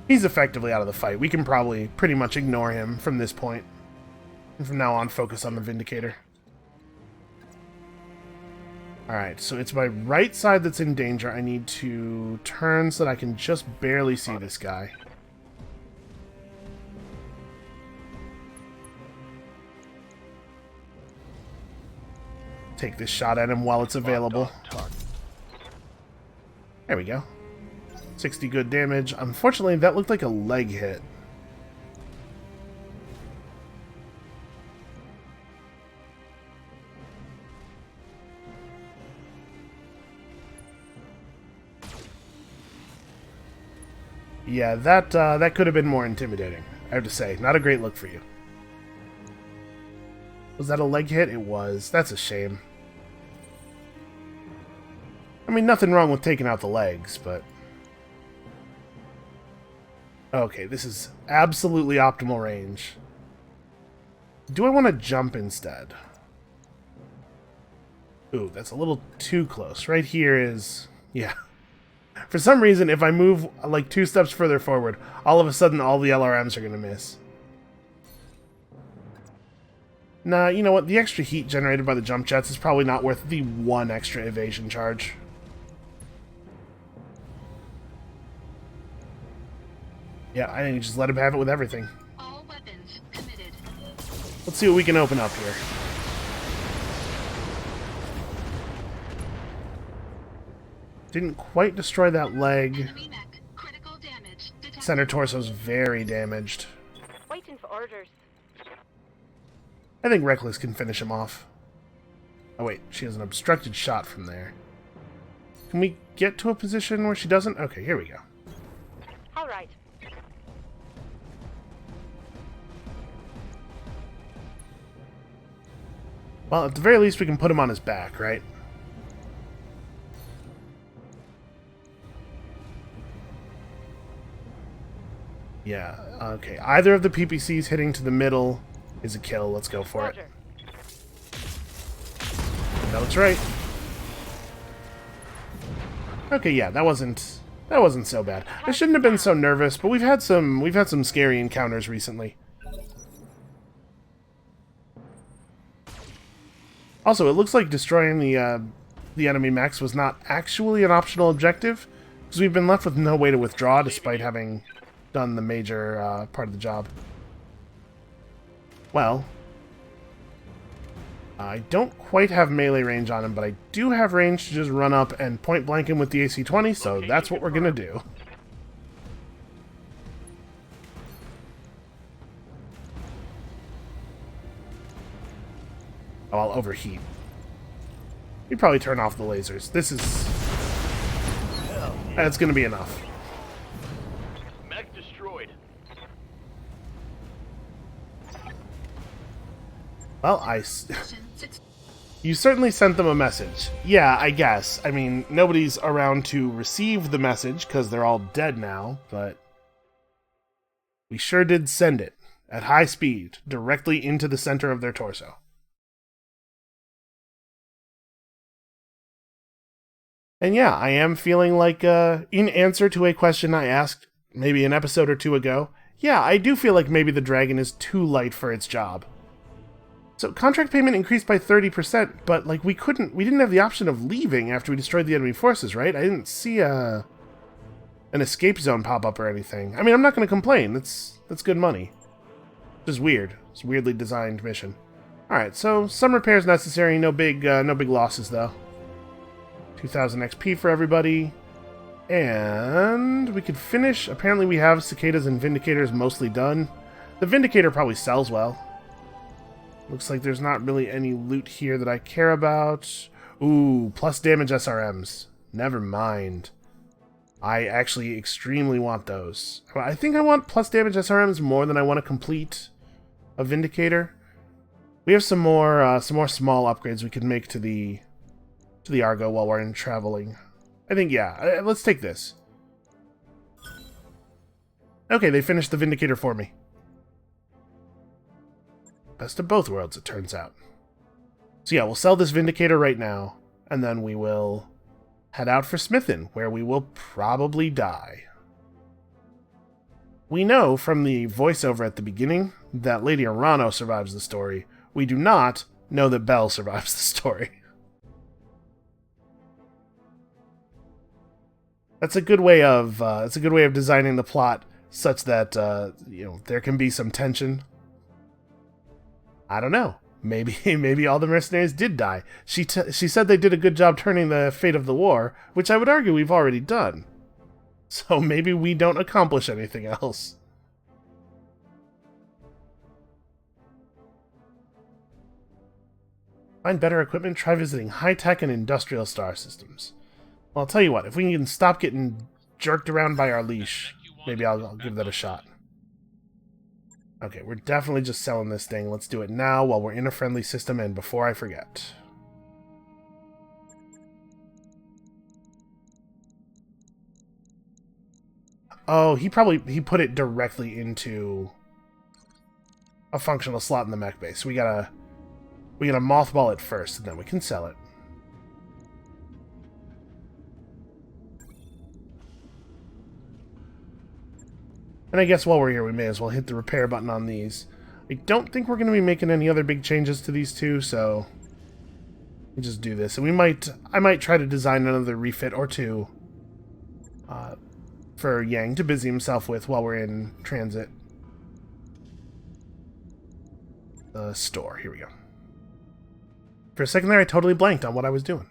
A: He's effectively out of the fight. We can probably pretty much ignore him from this point. And from now on, focus on the Vindicator. Alright, so it's my right side that's in danger. I need to turn so that I can just barely see this guy. Take this shot at him while it's available. There we go. 60 good damage. Unfortunately, that looked like a leg hit. Yeah, that could have been more intimidating, I have to say. Not a great look for you. Was that a leg hit? It was. That's a shame. I mean, nothing wrong with taking out the legs, but... Okay, this is absolutely optimal range. Do I want to jump instead? Ooh, that's a little too close. Right here is... Yeah. For some reason, if I move like 2 steps further forward, all of a sudden all the LRMs are going to miss. Nah, you know what? The extra heat generated by the jump jets is probably not worth the 1 extra evasion charge. Yeah, I think you just let him have it with everything.
B: All weapons committed.
A: Let's see what we can open up here. Didn't quite destroy that leg.
B: Enemy mech. Critical damage detected.
A: Center torso's very damaged.
D: Waiting for orders.
A: I think Reckless can finish him off. Oh wait, she has an obstructed shot from there. Can we get to a position where she doesn't? Okay, here we go.
D: All right.
A: Well, at the very least we can put him on his back, right? Yeah, okay. Either of the PPCs hitting to the middle is a kill. Let's go for
D: Roger.
A: it. That looks right. Okay, yeah, that wasn't so bad. I shouldn't have been so nervous, but we've had some scary encounters recently. Also, it looks like destroying the enemy mechs was not actually an optional objective, because we've been left with no way to withdraw despite having done the major part of the job. Well, I don't quite have melee range on him, but I do have range to just run up and point blank him with the AC-20, so that's what we're going to do. Oh, I'll overheat. You'd probably turn off the lasers. This is... That's going to be enough.
G: Mech destroyed.
A: Well, you certainly sent them a message. Yeah, I guess. I mean, nobody's around to receive the message because they're all dead now, but we sure did send it at high speed directly into the center of their torso. And yeah, I am feeling like, in answer to a question I asked maybe an episode or 2 ago, yeah, I do feel like maybe the dragon is too light for its job. So contract payment increased by 30%, but like we didn't have the option of leaving after we destroyed the enemy forces, right? I didn't see an escape zone pop up or anything. I mean, I'm not going to complain. That's good money. Just weird. It's a weirdly designed mission. All right, so some repairs necessary. No big losses though. 2,000 XP for everybody. And we could finish. Apparently we have Cicadas and Vindicators mostly done. The Vindicator probably sells well. Looks like there's not really any loot here that I care about. Ooh, plus damage SRMs. Never mind. I actually extremely want those. I think I want plus damage SRMs more than I want to complete a Vindicator. We have some more small upgrades we could make to the Argo while we're in traveling. I think, yeah, let's take this. Okay, they finished the Vindicator for me. Best of both worlds, it turns out. So yeah, we'll sell this Vindicator right now, and then we will head out for Smithin, where we will probably die. We know from the voiceover at the beginning that Lady Arano survives the story. We do not know that Belle survives the story. That's a good way of designing the plot such that there can be some tension. I don't know. Maybe all the mercenaries did die. She said they did a good job turning the fate of the war, which I would argue we've already done. So maybe we don't accomplish anything else. Find better equipment? Try visiting high-tech and industrial star systems. Well, I'll tell you what, if we can stop getting jerked around by our leash, maybe I'll give that a shot. Okay, we're definitely just selling this thing. Let's do it now while we're in a friendly system and before I forget. Oh, he put it directly into a functional slot in the mech base. So we gotta mothball it first, and then we can sell it. And I guess while we're here, we may as well hit the repair button on these. I don't think we're going to be making any other big changes to these two, so we'll just do this. And I might try to design another refit or two for Yang to busy himself with while we're in transit. The store, here we go. For a second there, I totally blanked on what I was doing.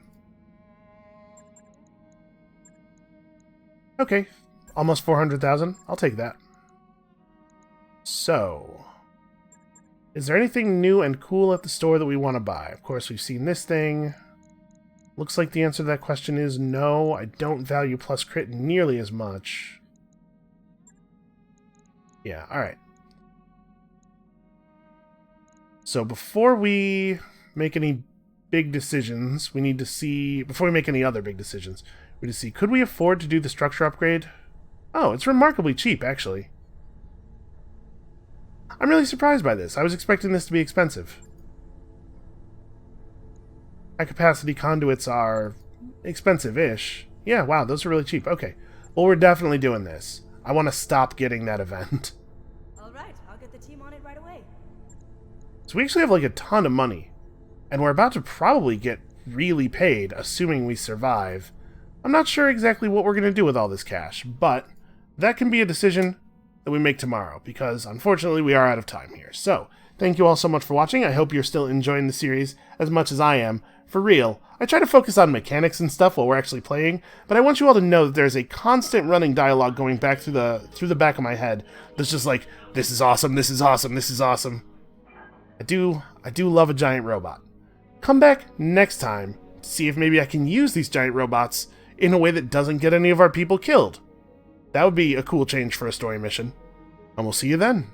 A: Okay, almost 400,000. I'll take that. So, is there anything new and cool at the store that we want to buy? Of course, we've seen this thing. Looks like the answer to that question is no. I don't value plus crit nearly as much. Yeah, alright. So before we make any big decisions, we need to see... Before we make any other big decisions, we need to see, could we afford to do the structure upgrade? Oh, it's remarkably cheap, actually. I'm really surprised by this. I was expecting this to be expensive. High-capacity conduits are expensive-ish. Yeah, wow, those are really cheap. Okay. Well, we're definitely doing this. I want to stop getting that event.
C: Alright, I'll get the team on it right away.
A: So we actually have, like, a ton of money. And we're about to probably get really paid, assuming we survive. I'm not sure exactly what we're going to do with all this cash, but that can be a decision that we make tomorrow, because unfortunately we are out of time here. So, thank you all so much for watching. I hope you're still enjoying the series as much as I am. For real, I try to focus on mechanics and stuff while we're actually playing, but I want you all to know that there's a constant running dialogue going back through the back of my head that's just like, this is awesome, this is awesome, this is awesome. I do love a giant robot. Come back next time to see if maybe I can use these giant robots in a way that doesn't get any of our people killed. That would be a cool change for a story mission. And we'll see you then.